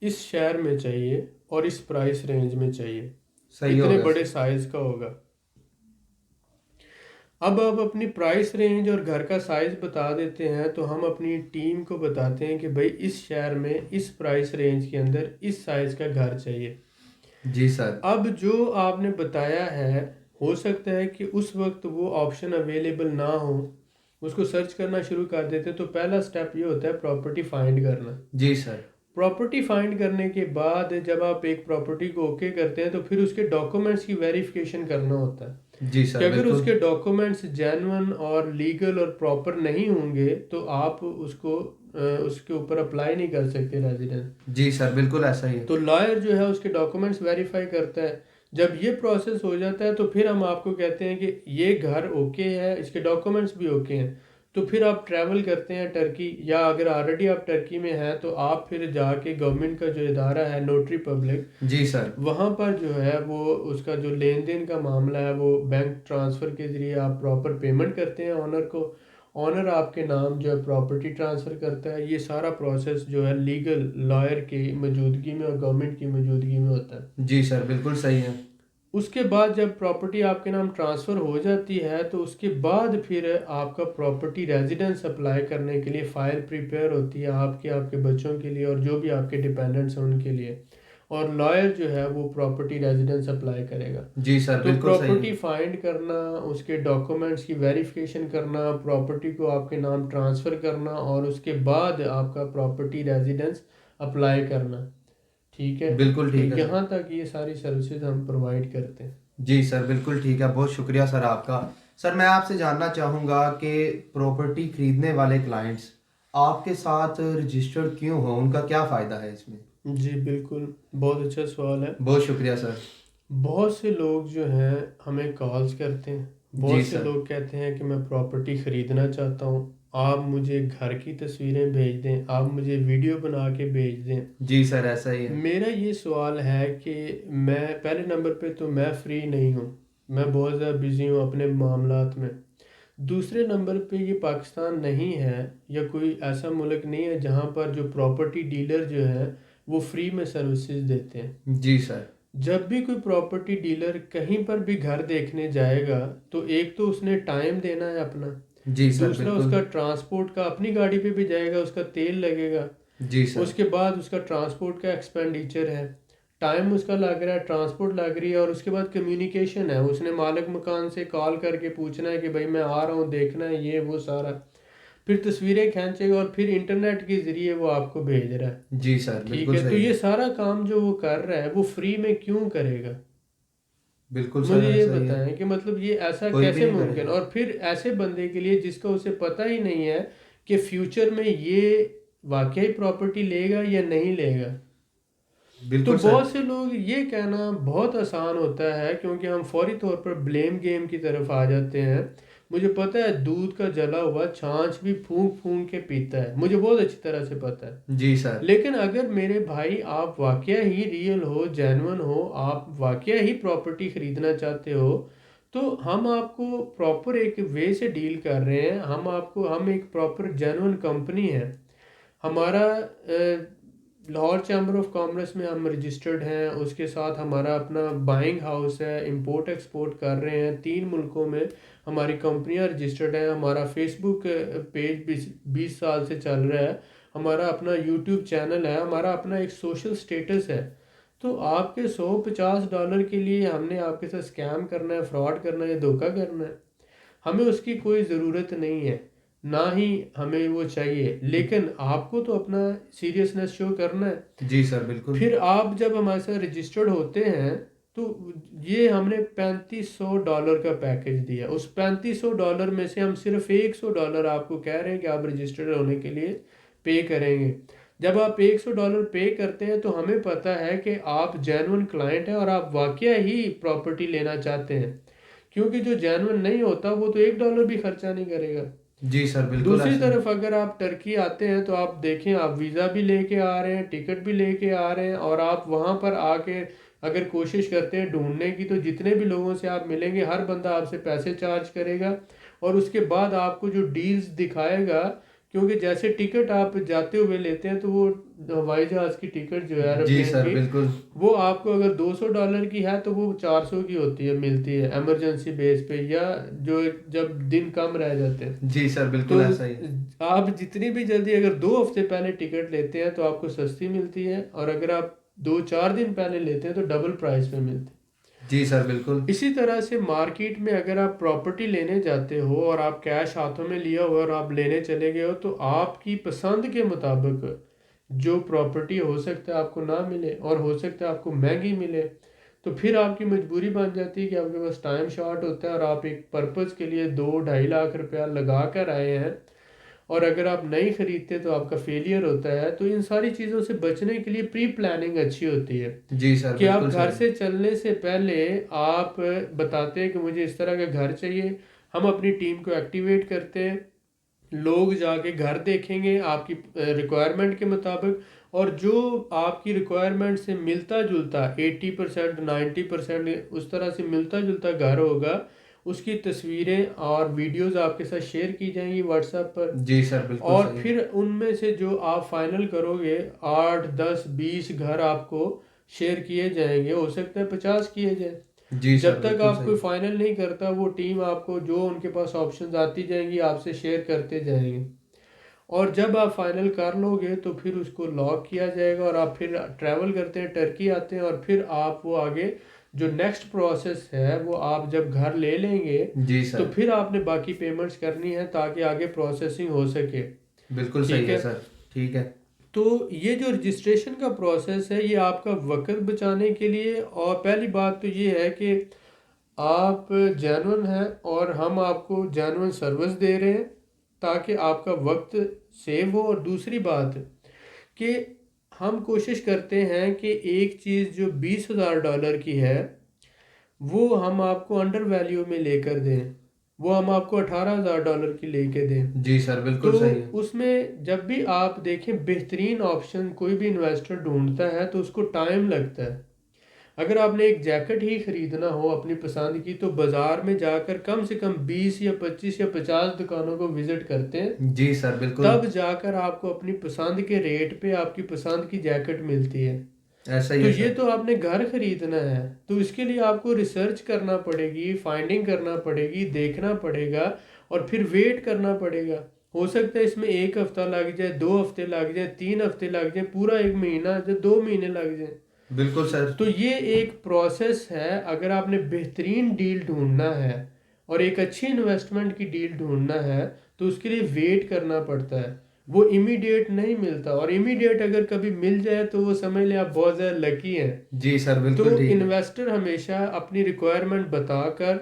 اس شہر میں چاہیے اور اس پرائس رینج میں چاہیے، صحیح اتنے ہوگا بڑے سر۔ سائز کا ہوگا۔ اب آپ اپنی پرائس رینج اور گھر کا سائز بتا دیتے ہیں تو ہم اپنی ٹیم کو بتاتے ہیں کہ بھائی اس شہر میں اس پرائس رینج کے اندر اس سائز کا گھر چاہیے۔ جی سر۔ اب جو آپ نے بتایا ہے، ہو سکتا ہے کہ اس وقت وہ آپشن اویلیبل نہ ہو، اس کو سرچ کرنا شروع کر دیتے، تو پہلا سٹیپ یہ ہوتا ہے پراپرٹی فائنڈ کرنا۔ جی سر۔ پراپرٹی فائنڈ کرنے کے بعد جب آپ ایک پراپرٹی کو اوکے کرتے ہیں تو پھر اس کے ڈاکومنٹس کی ویریفیکیشن کرنا ہوتا ہے جی کہ سر، اگر اس بالکل۔ کے ڈاکومنٹس جینون اور لیگل اور پراپر نہیں ہوں گے تو آپ اس کے اوپر اپلائی نہیں کر سکتے ریزیڈنس۔ جی سر، بالکل ایسا ہی ہے۔ تو لائر جو ہے اس کے ڈاکومنٹس ویریفائی کرتا ہے، جب یہ پروسیس ہو جاتا ہے تو پھر ہم آپ کو کہتے ہیں کہ یہ گھر اوکے ہے، اس کے ڈاکومنٹس بھی اوکے ہیں، تو پھر آپ ٹریول کرتے ہیں ٹرکی، یا اگر آلریڈی آپ ٹرکی میں ہیں تو آپ پھر جا کے گورنمنٹ کا جو ادارہ ہے نوٹری پبلک، جی سر، وہاں پر جو ہے وہ اس کا جو لین دین کا معاملہ ہے وہ بینک ٹرانسفر کے ذریعے آپ پراپر پیمنٹ کرتے ہیں آنر کو، آنر آپ کے نام جو ہے پراپرٹی ٹرانسفر کرتا ہے۔ یہ سارا پروسیس جو ہے لیگل لائر کی موجودگی میں اور گورنمنٹ کی موجودگی میں ہوتا ہے۔ جی سر، بالکل صحیح ہے۔ اس کے بعد جب پراپرٹی آپ کے نام ٹرانسفر ہو جاتی ہے تو اس کے بعد پھر آپ کا پراپرٹی ریزیڈنس اپلائی کرنے کے لیے فائل پریپیئر ہوتی ہے آپ کے بچوں کے لیے اور جو بھی آپ کے ڈیپینڈنٹس ہیں ان کے لیے، اور لائر جو ہے وہ پراپرٹی ریزیڈنس اپلائی کرے گا۔ جی سر، تو بالکل صحیح پراپرٹی ہے۔ فائنڈ کرنا، اس کے ڈاکومنٹس کی ویریفیکیشن کرنا، پراپرٹی کو آپ کے نام ٹرانسفر کرنا، اور اس کے بعد آپ کا پراپرٹی ریزیڈنس اپلائی کرنا، ٹھیک ہے؟ بالکل تو ٹھیک ہے سر۔ یہاں تک یہ ساری سروسز ہم پرووائڈ کرتے ہیں۔ جی سر، بالکل ٹھیک ہے، بہت شکریہ سر آپ کا۔ سر میں آپ سے جاننا چاہوں گا کہ پراپرٹی خریدنے والے کلائنٹس آپ کے ساتھ رجسٹرڈ کیوں ہوں، ان کا کیا فائدہ ہے اس میں؟ جی بالکل، بہت اچھا سوال ہے۔ بہت شکریہ سر۔ بہت سے لوگ جو ہیں ہمیں کالز کرتے ہیں، جی بہت سے سر، لوگ کہتے ہیں کہ میں پراپرٹی خریدنا چاہتا ہوں، آپ مجھے گھر کی تصویریں بھیج دیں، آپ مجھے ویڈیو بنا کے بھیج دیں۔ جی سر، ایسا ہی ہے۔ میرا یہ سوال ہے کہ میں پہلے نمبر پہ تو میں فری نہیں ہوں، میں بہت زیادہ بزی ہوں اپنے معاملات میں۔ دوسرے نمبر پہ یہ پاکستان نہیں ہے یا کوئی ایسا ملک نہیں ہے جہاں پر جو پراپرٹی ڈیلر جو ہے وہ فری میں سروسز دیتے ہیں۔ جی سر، جب بھی کوئی پراپرٹی ڈیلر کہیں پر بھی گھر دیکھنے جائے گا تو ایک تو اس نے ٹائم دینا ہے اپنا، جی سر، دوسرا اس بالکل۔ کا ٹرانسپورٹ کا، اپنی گاڑی پہ بھی جائے گا اس کا تیل لگے گا، جی سر، اس کے بعد اس کا ٹرانسپورٹ کا ایکسپینڈیچر ہے، ٹائم اس کا لگ رہا ہے، ٹرانسپورٹ لگ رہی ہے، اور اس کے بعد کمیونیکیشن ہے، اس نے مالک مکان سے کال کر کے پوچھنا ہے کہ بھائی میں آ رہا ہوں، دیکھنا ہے، یہ وہ سارا، پھر تصویریں کھینچے گا اور پھر انٹرنیٹ کے ذریعے وہ آپ کو بھیج رہا ہے، جی سر، ٹھیک بالکل ہے؟ تو صحیح یہ ہے۔ سارا کام جو وہ کر رہا ہے وہ فری میں کیوں کرے گا؟ بالکل سر، مجھے یہ ایسا ہی ہے، بتائیں کہ مطلب یہ ایسا کوئی بھی کیسے نہیں کرے ممکن، گا۔ اور پھر ایسے بندے کے لیے جس کو اسے پتہ ہی نہیں ہے کہ فیوچر میں یہ واقعی پراپرٹی لے گا یا نہیں لے گا۔ تو بالکل سر۔ بہت سے لوگ یہ کہنا بہت آسان ہوتا ہے کیونکہ ہم فوری طور پر بلیم گیم کی طرف آ جاتے ہیں۔ مجھے پتہ ہے دودھ کا جلا ہوا چھانچ بھی پھونک پھونک کے پیتا ہے، مجھے بہت اچھی طرح سے پتہ ہے۔ جی سر، لیکن اگر میرے بھائی آپ واقعہ ہی ریئل ہو، جینون ہو، آپ واقعہ ہی پراپرٹی خریدنا چاہتے ہو، تو ہم آپ کو پراپر ایک وے سے ڈیل کر رہے ہیں، ہم ایک پراپر جینون کمپنی ہے۔ ہمارا لاہور چیمبر آف کامرس میں ہم رجسٹرڈ ہیں، اس کے ساتھ ہمارا اپنا بائنگ ہاؤس ہے، امپورٹ ایکسپورٹ کر رہے ہیں، 3 ملکوں میں ہماری کمپنیاں رجسٹرڈ ہیں، ہمارا فیس بک پیج 20 سال سے چل رہا ہے، ہمارا اپنا یوٹیوب چینل ہے، ہمارا اپنا ایک سوشل سٹیٹس ہے۔ تو آپ کے $150 کے لیے ہم نے آپ کے ساتھ اسکیم کرنا ہے، فراڈ کرنا ہے یا دھوکہ کرنا ہے؟ ہمیں اس کی کوئی ضرورت نہیں ہے، نہ ہی ہمیں وہ چاہیے، لیکن آپ کو تو اپنا سیریسنس شو کرنا ہے۔ جی سر، بالکل۔ پھر آپ جب ہمارے ساتھ رجسٹرڈ ہوتے ہیں تو یہ ہم نے $3500 کا پیکج دیا، اس $3500 میں سے ہم صرف $100 آپ کو کہہ رہے ہیں کہ آپ رجسٹرڈ ہونے کے لیے پے کریں گے۔ جب آپ $100 پے کرتے ہیں تو ہمیں پتہ ہے کہ آپ جینون کلائنٹ ہیں اور آپ واقعہ ہی پراپرٹی لینا چاہتے ہیں، کیونکہ جو جینون نہیں ہوتا وہ تو $1 بھی خرچہ نہیں کرے گا۔ جی سر، بالکل دوسری ایسا ہی۔ طرف اگر آپ ٹرکی آتے ہیں تو آپ دیکھیں، آپ ویزا بھی لے کے آ رہے ہیں، ٹکٹ بھی لے کے آ رہے ہیں، اور آپ وہاں پر آ کے اگر کوشش کرتے ہیں ڈھونڈنے کی تو جتنے بھی لوگوں سے آپ ملیں گے ہر بندہ آپ سے پیسے چارج کرے گا، اور اس کے بعد آپ کو جو ڈیلز دکھائے گا، کیونکہ جیسے ٹکٹ آپ جاتے ہوئے لیتے ہیں تو وہ ہوائی جہاز کی ٹکٹ جو ہے جی ایروپلین سر، کی، بالکل۔ وہ آپ کو اگر $200 کی ہے تو وہ 400 کی ہوتی ہے، ملتی ہے ایمرجنسی بیس پہ، یا جو جب دن کم رہ جاتے ہیں۔ جی سر، تو بالکل ایسا ہی ہے۔ آپ جتنی بھی جلدی اگر 2 ہفتے پہلے ٹکٹ لیتے ہیں تو آپ کو سستی ملتی ہے، اور اگر آپ 2-4 دن پہلے لیتے ہیں تو ڈبل پرائس پہ ملتی ہے۔ جی سر، بالکل۔ اسی طرح سے مارکیٹ میں اگر آپ پراپرٹی لینے جاتے ہو اور آپ کیش ہاتھوں میں لیا ہوا اور آپ لینے چلے گئے ہو تو آپ کی پسند کے مطابق جو پراپرٹی ہو سکتا ہے آپ کو نہ ملے، اور ہو سکتا ہے آپ کو مہنگی ملے، تو پھر آپ کی مجبوری بن جاتی ہے کہ آپ کے پاس ٹائم شارٹ ہوتا ہے اور آپ ایک پرپز کے لیے 2-2.5 لاکھ روپیہ لگا کر آئے ہیں، اور اگر آپ نہیں خریدتے تو آپ کا فیلئر ہوتا ہے. تو ان ساری چیزوں سے بچنے کے لیے پری پلاننگ اچھی ہوتی ہے جی سر کہ بالکل آپ گھر صحیح. سے چلنے سے پہلے آپ بتاتے ہیں کہ مجھے اس طرح کا گھر چاہیے. ہم اپنی ٹیم کو ایکٹیویٹ کرتے ہیں، لوگ جا کے گھر دیکھیں گے آپ کی ریکوائرمنٹ کے مطابق، اور جو آپ کی ریکوائرمنٹ سے ملتا جلتا 80% 90% اس طرح سے ملتا جلتا گھر ہوگا، اس کی تصویریں اور ویڈیوز آپ کے ساتھ شیئر کی جائیں گی واٹس ایپ پر. جی سر بالکل اور صحیح. پھر ان میں سے جو آپ فائنل کرو گے 8 10 20 گھر آپ کو شیئر کیے جائیں گے، ہو سکتا ہے 50 کیے جائیں. جی جب سر تک بالکل آپ کوئی صحیح. فائنل نہیں کرتا وہ ٹیم آپ کو جو ان کے پاس آپشنز آتی جائیں گی آپ سے شیئر کرتے جائیں گے. اور جب آپ فائنل کر لو گے تو پھر اس کو لاک کیا جائے گا، اور آپ پھر ٹریول کرتے ہیں، ٹرکی آتے ہیں، اور پھر آپ وہ آگے جو نیکسٹ پروسیس ہے وہ آپ جب گھر لے لیں گے جی تو سر پھر آپ نے باقی پیمنٹس کرنی ہے تاکہ آگے پروسیسنگ ہو سکے. بالکل ٹھیک صحیح ہے ہے. سر. ٹھیک ہے. تو یہ جو رجسٹریشن کا پروسیس ہے یہ آپ کا وقت بچانے کے لیے، اور پہلی بات تو یہ ہے کہ آپ جینون ہیں اور ہم آپ کو جینون سروس دے رہے ہیں تاکہ آپ کا وقت سیو ہو. اور دوسری بات کہ ہم کوشش کرتے ہیں کہ ایک چیز جو $20,000 کی ہے وہ ہم آپ کو انڈر ویلیو میں لے کر دیں، وہ ہم آپ کو $18,000 کی لے کے دیں. جی سر تو بالکل صحیح ہے. اس میں جب بھی آپ دیکھیں بہترین آپشن کوئی بھی انویسٹر ڈھونڈتا ہے تو اس کو ٹائم لگتا ہے. اگر آپ نے ایک جیکٹ ہی خریدنا ہو اپنی پسند کی تو بازار میں جا کر کم سے کم 20 یا 25 یا 50 دکانوں کو وزٹ کرتے ہیں، جی سر بالکل. تب جا کر آپ کو اپنی پسند کے ریٹ پہ آپ کی پسند کی جیکٹ ملتی ہے. ایسا ہی تو ہے یہ سر. تو آپ نے گھر خریدنا ہے تو اس کے لیے آپ کو ریسرچ کرنا پڑے گی، فائنڈنگ کرنا پڑے گی، دیکھنا پڑے گا، اور پھر ویٹ کرنا پڑے گا. ہو سکتا ہے اس میں 1 ہفتہ لگ جائے، 2 ہفتے لگ جائیں، 3 ہفتے لگ جائیں، پورا 1 مہینہ جو 2 مہینے لگ جائیں. بالکل سر. تو یہ ایک پروسیس ہے. اگر آپ نے بہترین ڈیل ڈھونڈنا ہے اور ایک اچھی انویسٹمنٹ کی ڈیل ڈھونڈنا ہے تو اس کے لیے ویٹ کرنا پڑتا ہے، وہ امیڈیٹ نہیں ملتا. اور امیڈیٹ اگر کبھی مل جائے تو وہ سمجھ لیں آپ بہت زیادہ لکی ہیں. جی سر تو بالکل ٹھیک ہے. انویسٹر ہمیشہ اپنی ریکوائرمنٹ بتا کر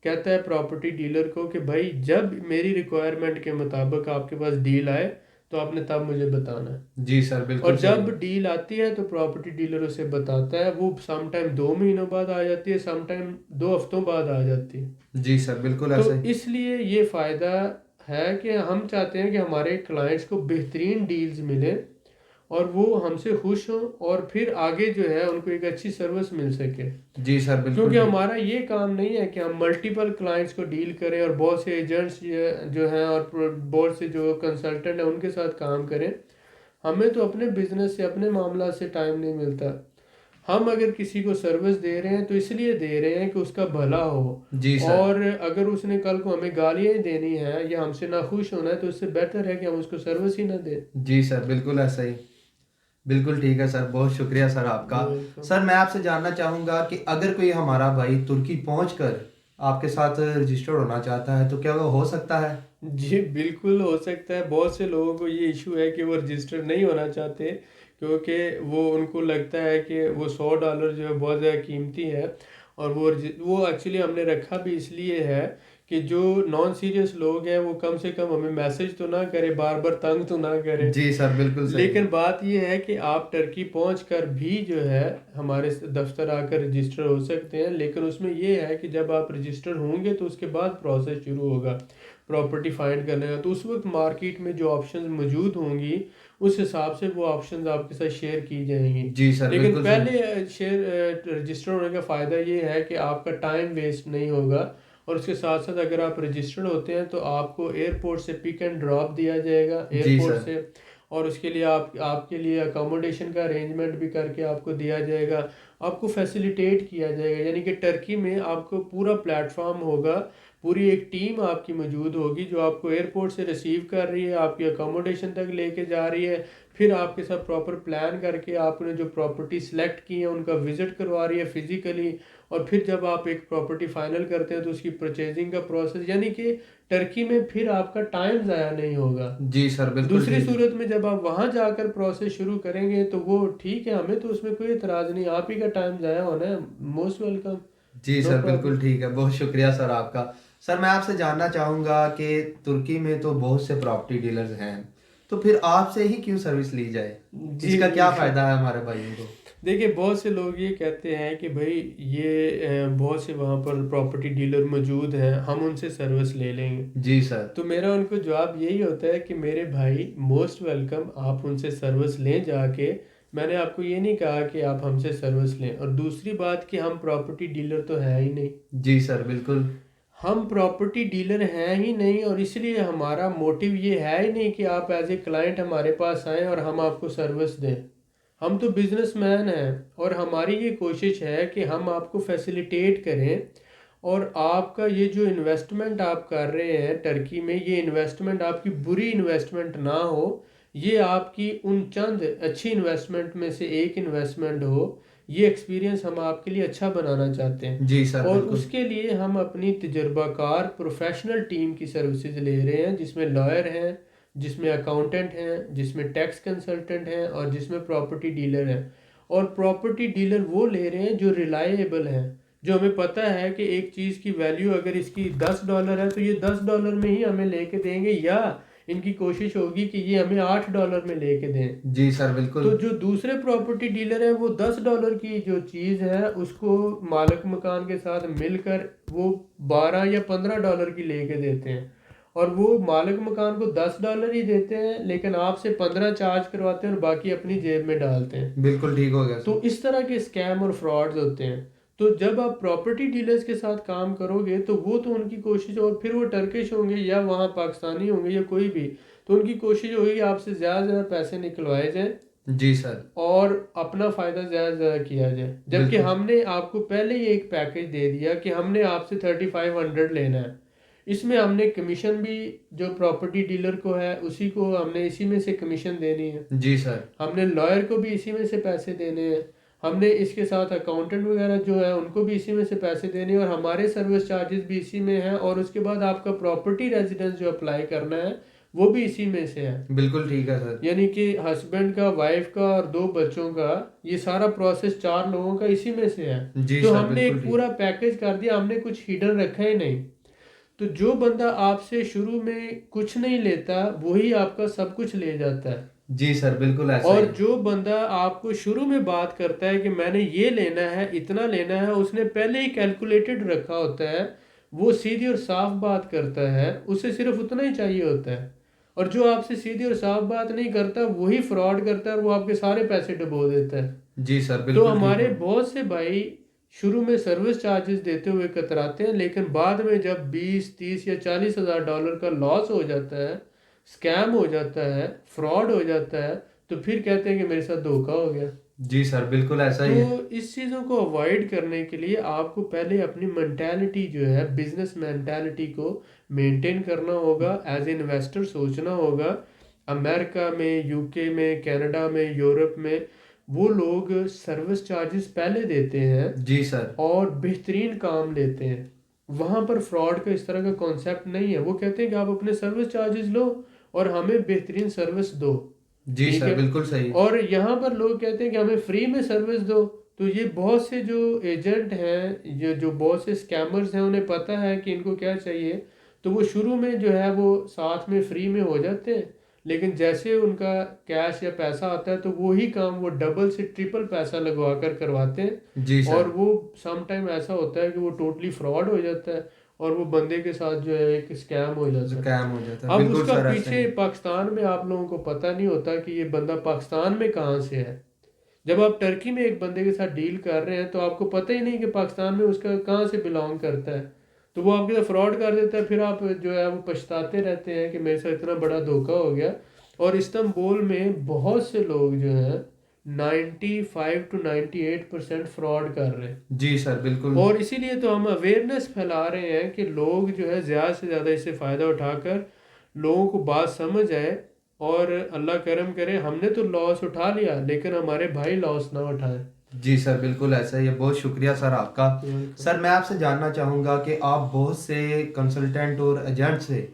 کہتا ہے پراپرٹی ڈیلر کو کہ بھائی جب میری ریکوائرمنٹ کے مطابق آپ کے پاس ڈیل آئے تو آپ نے تب مجھے بتانا ہے. جی سر اور بالکل صحیح جب ہے. ڈیل آتی ہے تو پراپرٹی ڈیلر اسے بتاتا ہے، وہ سم ٹائم 2 مہینوں بعد آ جاتی ہے، سم ٹائم 2 ہفتوں بعد آ جاتی ہے. جی سر بالکل تو ایسا ہی. اس لیے یہ فائدہ ہے کہ ہم چاہتے ہیں کہ ہمارے کلائنٹس کو بہترین ڈیلز ملیں اور وہ ہم سے خوش ہوں، اور پھر آگے جو ہے ان کو ایک اچھی سروس مل سکے. جی سر بالکل کیونکہ ٹھیک. ہمارا یہ کام نہیں ہے کہ ہم ملٹیپل کلائنٹس کو ڈیل کریں اور بہت سے ایجنٹس جو ہیں اور بہت سے جو کنسلٹنٹ ہیں ان کے ساتھ کام کریں. ہمیں تو اپنے بزنس سے اپنے معاملات سے ٹائم نہیں ملتا. ہم اگر کسی کو سروس دے رہے ہیں تو اس لیے دے رہے ہیں کہ اس کا بھلا ہو. جی سر. اور اگر اس نے کل کو ہمیں گالیاں ہی دینی ہے یا ہم سے ناخوش ہونا ہے تو اس سے بہتر ہے کہ ہم اس کو سروس ہی نہ دیں. جی سر بالکل ایسا ہی. بالکل ٹھیک ہے سر. بہت شکریہ سر آپ کا. ویلکم. سر میں آپ سے جاننا چاہوں گا کہ اگر کوئی ہمارا بھائی ترکی پہنچ کر آپ کے ساتھ رجسٹر ہونا چاہتا ہے تو کیا وہ ہو سکتا ہے؟ جی بالکل ہو سکتا ہے. بہت سے لوگوں کو یہ ایشو ہے کہ وہ رجسٹر نہیں ہونا چاہتے کیونکہ وہ ان کو لگتا ہے کہ وہ $100 جو ہے بہت زیادہ قیمتی ہے. اور وہ ایکچولی ہم نے رکھا بھی اس لیے ہے کہ جو نان سیریس لوگ ہیں وہ کم سے کم ہمیں میسج تو نہ کرے، بار بار تنگ تو نہ کرے. جی سر بالکل صحیح. لیکن بات یہ ہے کہ آپ ٹرکی پہنچ کر بھی جو ہے ہمارے دفتر آ کر رجسٹر ہو سکتے ہیں. لیکن اس میں یہ ہے کہ جب آپ رجسٹر ہوں گے تو اس کے بعد پروسیس شروع ہوگا پراپرٹی فائنڈ کرنے کا. تو اس وقت مارکیٹ میں جو آپشنز موجود ہوں گی اس حساب سے وہ آپشنز آپ کے ساتھ شیئر کی جائیں گی. جی سر لیکن بالکل صحیح. پہلے رجسٹر ہونے کا فائدہ یہ ہے کہ آپ کا ٹائم ویسٹ نہیں ہوگا. اور اس کے ساتھ ساتھ اگر آپ رجسٹرڈ ہوتے ہیں تو آپ کو ایئرپورٹ سے پک اینڈ ڈراپ دیا جائے گا جی ایئرپورٹ سر. سے، اور اس کے لیے آپ کے لیے اکاموڈیشن کا ارینجمنٹ بھی کر کے آپ کو دیا جائے گا، آپ کو فیسیلیٹیٹ کیا جائے گا. یعنی کہ ٹرکی میں آپ کو پورا پلیٹ فارم ہوگا، پوری ایک ٹیم آپ کی موجود ہوگی جو آپ کو ایئرپورٹ سے ریسیو کر رہی ہے، آپ کی اکاموڈیشن تک لے کے جا رہی ہے، پھر آپ کے ساتھ پراپر پلان کر کے آپ نے جو پراپرٹی سلیکٹ کی ہے ان کا وزٹ کروا رہی ہے فزیکلی. اور پھر جب آپ ایک پراپرٹی فائنل کرتے ہیں تو اس کی پرچیزنگ کا پروسیس، یعنی کہ ٹرکی میں پھر آپ کا ٹائم ضائع نہیں ہوگا. جی سر بالکل دوسری ٹھیک ہے. صورت میں جب آپ وہاں جا کر پروسیس شروع کریں گے تو وہ ٹھیک ہے، ہمیں تو اس میں کوئی اعتراض نہیں، آپ ہی کا ٹائم ضائع ہونا ہے. Most welcome. جی نو سر پرابلم. بالکل ٹھیک ہے. بہت شکریہ سر آپ کا. سر میں آپ سے جاننا چاہوں گا کہ ترکی میں تو بہت سے پراپرٹی ڈیلرز ہیں، تو پھر آپ سے ہی کیوں سروس لی جائے؟ اس جی کا کیا بالکل، فائدہ ہے ہمارے بھائیوں کو؟ دیکھیے بہت سے لوگ یہ کہتے ہیں کہ بھائی یہ بہت سے وہاں پر پراپرٹی ڈیلر موجود ہیں، ہم ان سے سروس لے لیں گے. جی سر. تو میرا ان کو جواب یہی ہوتا ہے کہ میرے بھائی موسٹ ویلکم، آپ ان سے سروس لیں جا کے. میں نے آپ کو یہ نہیں کہا کہ آپ ہم سے سروس لیں. اور دوسری بات کہ ہم پراپرٹی ڈیلر تو ہے ہی نہیں. جی سر بالکل. ہم پراپرٹی ڈیلر ہیں ہی نہیں، اور اس لیے ہمارا موٹیو یہ ہے ہی نہیں کہ آپ ایز اے کلائنٹ ہمارے پاس آئیں اور ہم آپ کو سروس دیں. ہم تو بزنس مین ہیں، اور ہماری یہ کوشش ہے کہ ہم آپ کو فیسیلیٹیٹ کریں، اور آپ کا یہ جو انویسٹمنٹ آپ کر رہے ہیں ٹرکی میں، یہ انویسٹمنٹ آپ کی بری انویسٹمنٹ نہ ہو، یہ آپ کی ان چند اچھی انویسٹمنٹ میں سے ایک انویسٹمنٹ ہو. یہ ایکسپیرینس ہم آپ کے لیے اچھا بنانا چاہتے ہیں، جی سر اور بالکل. اس کے لیے ہم اپنی تجربہ کار پروفیشنل ٹیم کی سروسز لے رہے ہیں، جس میں لائر ہیں، جس میں اکاؤنٹنٹ ہیں، جس میں ٹیکس کنسلٹنٹ ہیں، اور جس میں پراپرٹی ڈیلر ہیں. اور پراپرٹی ڈیلر وہ لے رہے ہیں جو ریلائیبل ہیں، جو ہمیں پتہ ہے کہ ایک چیز کی ویلیو اگر اس کی $10 ہے تو یہ $10 میں ہی ہمیں لے کے دیں گے، یا ان کی کوشش ہوگی کہ یہ ہمیں $8 میں لے کے دیں. جی سر بالکل. تو جو دوسرے پراپرٹی ڈیلر ہیں وہ $10 کی جو چیز ہے اس کو مالک مکان کے ساتھ مل کر وہ $12 یا $15 کی لے کے دیتے ہیں، اور وہ مالک مکان کو $10 ہی دیتے ہیں، لیکن آپ سے 15 چارج کرواتے ہیں اور باقی اپنی جیب میں ڈالتے ہیں. بالکل ٹھیک ہو گیا تو سر. اس طرح کے اسکیم اور فراڈز ہوتے ہیں. تو جب آپ پراپرٹی ڈیلرز کے ساتھ کام کرو گے تو وہ تو ان کی کوشش، اور پھر وہ ٹرکش ہوں گے یا وہاں پاکستانی ہوں گے یا کوئی بھی، تو ان کی کوشش ہوگی کہ آپ سے زیادہ سے زیادہ پیسے نکلوائے جائیں جی سر. اور اپنا فائدہ زیادہ سے زیادہ کیا جائے. جبکہ بالکل. ہم نے آپ کو پہلے ہی ایک پیکج دے دیا کہ ہم نے آپ سے 3500 لینا ہے. اس میں ہم نے کمیشن بھی جو پراپرٹی ڈیلر کو ہے اسی کو ہم نے اسی میں سے کمیشن دینی ہے. جی سر. ہم نے لائر کو بھی اسی میں سے پیسے دینے ہیں. ہم نے اس کے ساتھ اکاؤنٹنٹ وغیرہ جو ہے ان کو بھی اسی میں سے پیسے دینے ہیں، اور ہمارے سروس چارجز بھی اسی میں ہیں. اور اس کے بعد آپ کا پراپرٹی ریزیڈنس جو اپلائی کرنا ہے وہ بھی اسی میں سے ہے. بالکل ٹھیک ہے سر. یعنی کہ ہسبینڈ کا، وائف کا اور 2 بچوں کا، یہ سارا پروسیس 4 لوگوں کا اسی میں سے ہے. جی تو سر ہم نے بالکل ایک ٹھیک. پورا پیکج کر دیا، ہم نے کچھ ہیڈن رکھا ہی نہیں. تو جو بندہ آپ سے شروع میں کچھ نہیں لیتا وہی آپ کا سب کچھ لے جاتا ہے. جی سر بالکل ایسا اور ہی. جو بندہ آپ کو شروع میں بات کرتا ہے کہ میں نے یہ لینا ہے، اتنا لینا ہے، اس نے پہلے ہی کیلکولیٹڈ رکھا ہوتا ہے، وہ سیدھی اور صاف بات کرتا ہے، اسے صرف اتنا ہی چاہیے ہوتا ہے. اور جو آپ سے سیدھی اور صاف بات نہیں کرتا وہی فراڈ کرتا ہے، اور وہ آپ کے سارے پیسے ڈبو دیتا ہے. جی سر تو بالکل ٹھیک ہمارے ہو. بہت سے بھائی شروع میں سروس چارجز دیتے ہوئے کتراتے ہیں، لیکن بعد میں جب 20 30 یا $40,000 کا لاس ہو جاتا ہے، اسکیم ہو جاتا ہے، فراڈ ہو جاتا ہے، تو پھر کہتے ہیں کہ میرے ساتھ دھوکہ ہو گیا. جی سر بالکل ایسا تو ہی ہے. اس چیزوں کو اوائڈ کرنے کے لیے آپ کو پہلے اپنی مینٹالٹی جو ہے بزنس مینٹالٹی کو مینٹین کرنا ہوگا، ایز اے انویسٹر سوچنا ہوگا. امریکہ میں، یو کے میں، کینیڈا میں، یورپ میں وہ لوگ سروس چارجز پہلے دیتے ہیں جی سر. اور بہترین کام لیتے ہیں. وہاں پر فراڈ کا اس طرح کا کانسیپٹ نہیں ہے. وہ کہتے ہیں کہ آپ اپنے سروس چارجز لو اور ہمیں بہترین سروس دو. جی ٹھیک سر ہے. بالکل صحیح. اور یہاں پر لوگ کہتے ہیں کہ ہمیں فری میں سروس دو. تو یہ بہت سے جو ایجنٹ ہیں، یہ جو بہت سے اسکیمرز ہیں، انہیں پتہ ہے کہ ان کو کیا چاہیے، تو وہ شروع میں جو ہے وہ ساتھ میں فری میں ہو جاتے ہیں، لیکن جیسے ان کا کیش یا پیسہ آتا ہے تو وہی کام وہ ڈبل سے ٹرپل پیسہ لگوا کر کرواتے ہیں. جی اور سر. وہ سم ٹائم ایسا ہوتا ہے کہ وہ ٹوٹلی فراڈ ہو جاتا ہے، اور وہ بندے کے ساتھ جو ہے ایک اسکیم ہو جاتا ہے. کام ہو جاتا ہے. اب اس بالکل کا سر ایسا ہی پیچھے ہے. پاکستان میں آپ لوگوں کو پتہ نہیں ہوتا کہ یہ بندہ پاکستان میں کہاں سے ہے. جب آپ ٹرکی میں ایک بندے کے ساتھ ڈیل کر رہے ہیں تو آپ کو پتہ ہی نہیں کہ پاکستان میں اس کا کہاں سے بلانگ کرتا ہے. تو وہ آپ کے ساتھ فراڈ کر دیتا ہے، پھر آپ جو ہے وہ پچھتاتے رہتے ہیں کہ میرے ساتھ اتنا بڑا دھوکہ ہو گیا. اور استنبول میں بہت سے لوگ جو ہیں 95 to 98% فراڈ کر رہے ہیں. جی سر بالکل. اور اسی لیے تو ہم اویئرنیس پھیلا رہے ہیں کہ لوگ جو ہے زیادہ سے زیادہ اس سے فائدہ اٹھا کر لوگوں کو بات سمجھ آئے. اور اللہ کرم کرے، ہم نے تو لاس اٹھا لیا لیکن ہمارے بھائی لاس نہ اٹھائیں. جی سر بالکل ایسا ہی ہے. بہت شکریہ سر آپ کا. سر میں آپ سے جاننا چاہوں گا کہ آپ بہت سے کنسلٹنٹ اور ایجنٹ سے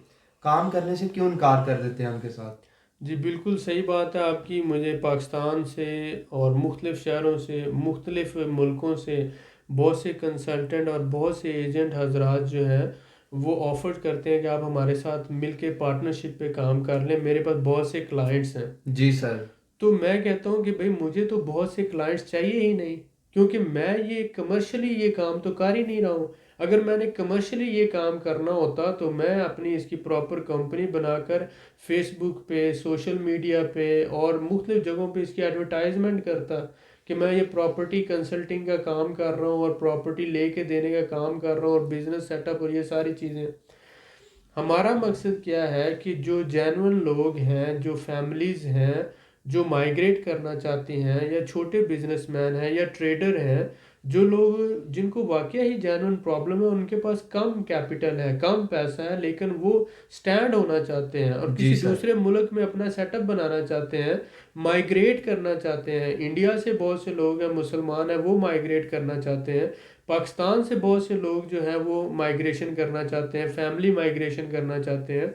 کام کرنے سے کیوں انکار کر دیتے ہیں ان کے ساتھ؟ جی بالکل صحیح بات ہے آپ کی. مجھے پاکستان سے اور مختلف شہروں سے، مختلف ملکوں سے بہت سے کنسلٹنٹ اور بہت سے ایجنٹ حضرات جو ہیں وہ آفر کرتے ہیں کہ آپ ہمارے ساتھ مل کے پارٹنرشپ پہ کام کر لیں، میرے پاس بہت سے کلائنٹس ہیں۔ جی سر۔ تو میں کہتا ہوں کہ بھائی مجھے تو بہت سے کلائنٹس چاہیے ہی نہیں، کیونکہ میں یہ کمرشلی یہ کام تو کر ہی نہیں رہا ہوں۔ اگر میں نے کمرشلی یہ کام کرنا ہوتا تو میں اپنی اس کی پراپر کمپنی بنا کر فیس بک پہ، سوشل میڈیا پہ اور مختلف جگہوں پہ اس کی ایڈورٹائزمنٹ کرتا کہ میں یہ پراپرٹی کنسلٹنگ کا کام کر رہا ہوں اور پراپرٹی لے کے دینے کا کام کر رہا ہوں اور بزنس سیٹ اپ اور یہ ساری چیزیں۔ ہمارا مقصد کیا ہے کہ جو جینون لوگ ہیں، جو فیملیز ہیں جو مائیگریٹ کرنا چاہتی ہیں، یا چھوٹے بزنس مین ہیں یا ٹریڈر ہیں، جو لوگ جن کو واقعہ ہی جینون پرابلم ہے، ان کے پاس کم کیپٹل ہے، کم پیسہ ہے، لیکن وہ سٹینڈ ہونا چاہتے ہیں اور جی کسی سر۔ دوسرے ملک میں اپنا سیٹ اپ بنانا چاہتے ہیں، مائیگریٹ کرنا چاہتے ہیں۔ انڈیا سے بہت سے لوگ ہیں، مسلمان ہیں، وہ مائیگریٹ کرنا چاہتے ہیں۔ پاکستان سے بہت سے لوگ جو ہیں وہ مائیگریشن کرنا چاہتے ہیں، فیملی مائیگریشن کرنا چاہتے ہیں۔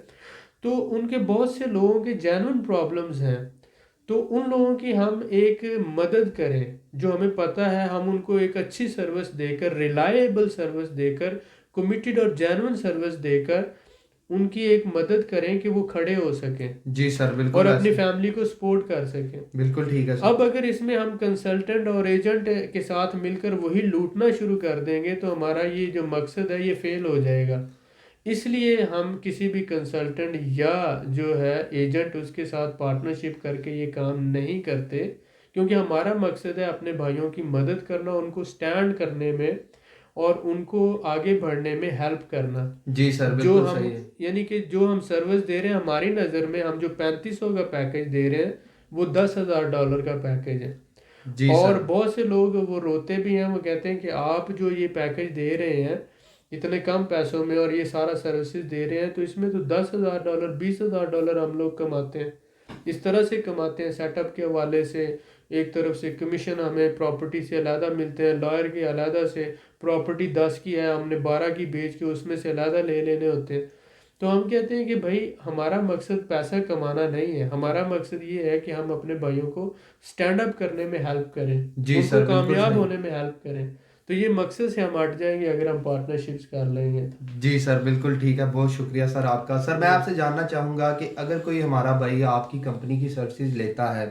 تو ان کے بہت سے لوگوں کے جینون پرابلمز ہیں، تو ان لوگوں کی ہم ایک مدد کریں، جو ہمیں پتہ ہے ہم ان کو ایک اچھی سروس دے کر، ریلائیبل سروس دے کر، کمیٹڈ اور جینون سروس دے کر ان کی ایک مدد کریں کہ وہ کھڑے ہو سکیں جی سر، اور بالکل اپنی ایسے، فیملی کو سپورٹ کر سکیں۔ بالکل ٹھیک ہے سر۔ اب اگر اس میں ہم کنسلٹنٹ اور ایجنٹ کے ساتھ مل کر وہی لوٹنا شروع کر دیں گے تو ہمارا یہ جو مقصد ہے یہ فیل ہو جائے گا۔ اس لیے ہم کسی بھی کنسلٹنٹ یا جو ہے ایجنٹ اس کے ساتھ پارٹنرشپ کر کے یہ کام نہیں کرتے، کیونکہ ہمارا مقصد ہے اپنے بھائیوں کی مدد کرنا، ان کو سٹینڈ کرنے میں اور ان کو آگے بڑھنے میں ہیلپ کرنا۔ جی سر، جو بالکل ہم صحیح ہے۔ یعنی کہ جو ہم سروس دے رہے ہیں، ہماری نظر میں ہم جو 3500 کا پیکج دے رہے ہیں وہ $10,000 کا پیکج ہے۔ جی اور سر۔ بہت سے لوگ وہ روتے بھی ہیں، وہ کہتے ہیں کہ آپ جو یہ پیکج دے رہے ہیں اتنے کم پیسوں میں اور یہ سارا سروسز دے رہے ہیں، تو اس میں تو $10,000 $20,000 ہم لوگ کماتے ہیں۔ اس طرح سے کماتے ہیں، سیٹ اپ کے حوالے سے ایک طرف سے کمیشن ہمیں پراپرٹی سے علیحدہ ملتے ہیں، لائر کے علیحدہ سے، پراپرٹی 10 کی ہے ہم نے 12 کی بیچ کے اس میں سے علیحدہ لے لینے ہوتے ہیں۔ تو ہم کہتے ہیں کہ بھائی ہمارا مقصد پیسہ کمانا نہیں ہے، ہمارا مقصد یہ ہے کہ ہم اپنے بھائیوں کو سٹینڈ اپ کرنے میں ہیلپ کریں، جی ان کو سر، بالکل کامیاب صحیح۔ ہونے میں ہیلپ کریں۔ تو یہ مقصد سے ہم ہٹ جائیں گے اگر ہم پارٹنرشپس کر لیں گے تو۔ جی سر، بالکل ٹھیک ہے، بہت شکریہ سر آپ کا۔ سر میں آپ سے جاننا چاہوں گا کہ اگر کوئی ہمارا بھائی آپ کی کمپنی کی سروسز لیتا ہے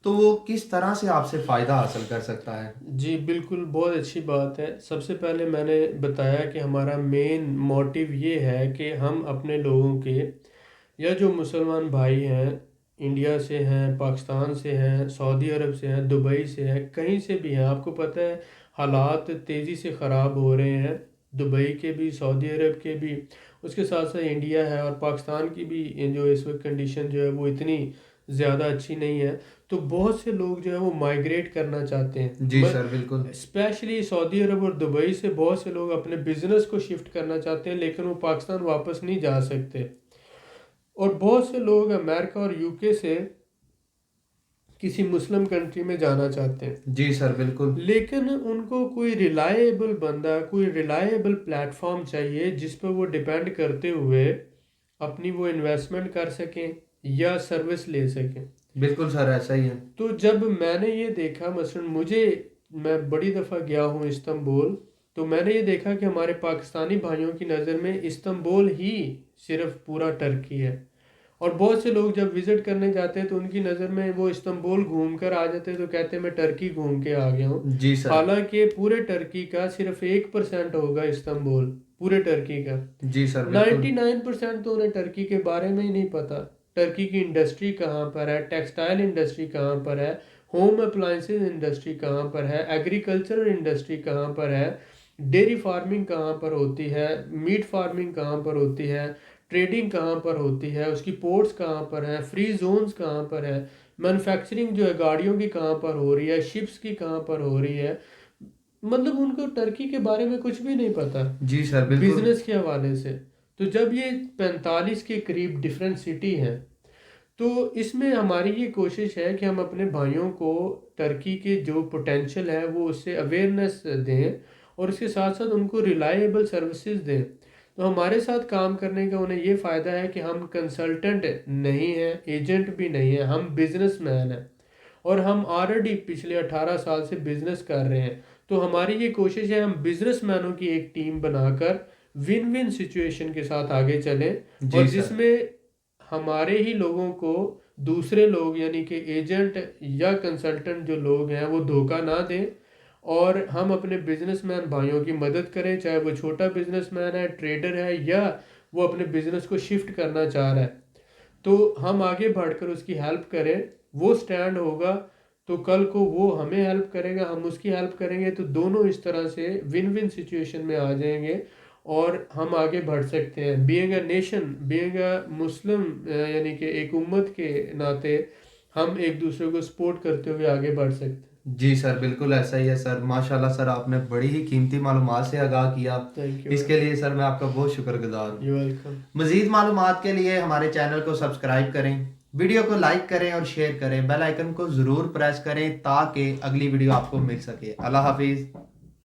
تو وہ کس طرح سے آپ سے فائدہ حاصل کر سکتا ہے؟ جی بالکل، بہت اچھی بات ہے۔ سب سے پہلے میں نے بتایا کہ ہمارا مین موٹیو یہ ہے کہ ہم اپنے لوگوں کے، یا جو مسلمان بھائی ہیں، انڈیا سے ہیں، پاکستان سے ہیں، سعودی عرب سے ہیں، دبئی سے ہیں، کہیں سے بھی ہیں، آپ کو پتہ ہے حالات تیزی سے خراب ہو رہے ہیں، دبئی کے بھی، سعودی عرب کے بھی، اس کے ساتھ ساتھ انڈیا ہے اور پاکستان کی بھی جو اس وقت کنڈیشن جو ہے وہ اتنی زیادہ اچھی نہیں ہے۔ تو بہت سے لوگ جو ہے وہ مائیگریٹ کرنا چاہتے جی ہیں، سر، بالکل۔ اسپیشلی سعودی عرب اور دبئی سے بہت سے لوگ اپنے بزنس کو شفٹ کرنا چاہتے ہیں، لیکن وہ پاکستان واپس نہیں جا سکتے۔ اور بہت سے لوگ امریکہ اور UK سے کسی مسلم کنٹری میں جانا چاہتے ہیں، جی سر، بالکل۔ لیکن ان کو کوئی ریلائیبل بندہ، کوئی ریلائیبل پلیٹ فارم چاہیے جس پر وہ ڈیپینڈ کرتے ہوئے اپنی وہ انویسٹمنٹ کر سکیں یا سروس لے سکیں۔ بالکل سر، ایسا ہی ہے۔ تو جب میں نے یہ دیکھا، مثلا میں بڑی دفعہ گیا ہوں استنبول، تو میں نے یہ دیکھا کہ ہمارے پاکستانی بھائیوں کی نظر میں استنبول ہی صرف پورا ٹرکی ہے، اور بہت سے لوگ جب وزٹ کرنے جاتے ہیں تو ان کی نظر میں وہ استنبول گھوم کر آ جاتے ہیں تو کہتے ہیں میں ٹرکی گھوم کے آ گیا ہوں۔ جی سر۔ حالانکہ پورے ٹرکی کا صرف 1% ہوگا استنبول، پورے ٹرکی کا جی سر، بالکل۔ 99% تو انہیں ٹرکی کے بارے میں ہی نہیں پتا۔ ٹرکی کی انڈسٹری کہاں پر ہے، ٹیکسٹائل انڈسٹری کہاں پر ہے، ہوم اپلائنسز انڈسٹری کہاں پر ہے، ایگریکلچرل انڈسٹری کہاں پر ہے، ڈیری فارمنگ کہاں پر ہوتی ہے، میٹ فارمنگ کہاں پر ہوتی ہے، ٹریڈنگ کہاں پر ہوتی ہے، اس کی پورٹس کہاں پر ہیں، فری زونز کہاں پر ہے، مینوفیکچرنگ جو ہے گاڑیوں کی کہاں پر ہو رہی ہے، شپس کی کہاں پر ہو رہی ہے۔ مطلب ان کو ٹرکی کے بارے میں کچھ بھی نہیں پتا جی سر، بالکل۔ بزنس کے حوالے سے۔ تو جب یہ 45 کے قریب ڈیفرنٹ سٹی ہیں، تو اس میں ہماری یہ کوشش ہے کہ ہم اپنے بھائیوں کو ٹرکی کے جو پوٹینشل ہے وہ اس سے اویئرنیس دیں، اور اس کے ساتھ ساتھ ان کو ریلائیبل سروسز دیں۔ تو ہمارے ساتھ کام کرنے کا انہیں یہ فائدہ ہے کہ ہم کنسلٹنٹ نہیں ہیں، ایجنٹ بھی نہیں ہیں، ہم بزنس مین ہیں، اور ہم آلریڈی پچھلے 18 سال سے بزنس کر رہے ہیں۔ تو ہماری یہ کوشش ہے ہم بزنس مینوں کی ایک ٹیم بنا کر ون ون سچویشن کے ساتھ آگے چلیں جی اور سر، جس میں ہمارے ہی لوگوں کو دوسرے لوگ یعنی کہ ایجنٹ یا کنسلٹنٹ جو لوگ ہیں وہ دھوکہ نہ دیں، اور ہم اپنے بزنس مین بھائیوں کی مدد کریں، چاہے وہ چھوٹا بزنس مین ہے، ٹریڈر ہے، یا وہ اپنے بزنس کو شفٹ کرنا چاہ رہا ہے، تو ہم آگے بڑھ کر اس کی ہیلپ کریں۔ وہ سٹینڈ ہوگا تو کل کو وہ ہمیں ہیلپ کرے گا، ہم اس کی ہیلپ کریں گے، تو دونوں اس طرح سے ون ون سچویشن میں آ جائیں گے اور ہم آگے بڑھ سکتے ہیں۔ Being a nation, being a Muslim, یعنی کہ ایک امت کے ناطے ہم ایک دوسرے کو سپورٹ کرتے ہوئے آگے بڑھ سکتے ہیں۔ جی سر، بالکل ایسا ہی ہے سر، ماشاءاللہ سر آپ نے بڑی ہی قیمتی معلومات سے آگاہ کیا، تھینک یو، اس کے لیے سر میں آپ کا بہت شکر گزار ہوں۔ You welcome. مزید معلومات کے لیے ہمارے چینل کو سبسکرائب کریں، ویڈیو کو لائک کریں اور شیئر کریں، بیل آئیکن کو ضرور پریس کریں تاکہ اگلی ویڈیو آپ کو مل سکے۔ اللہ حافظ۔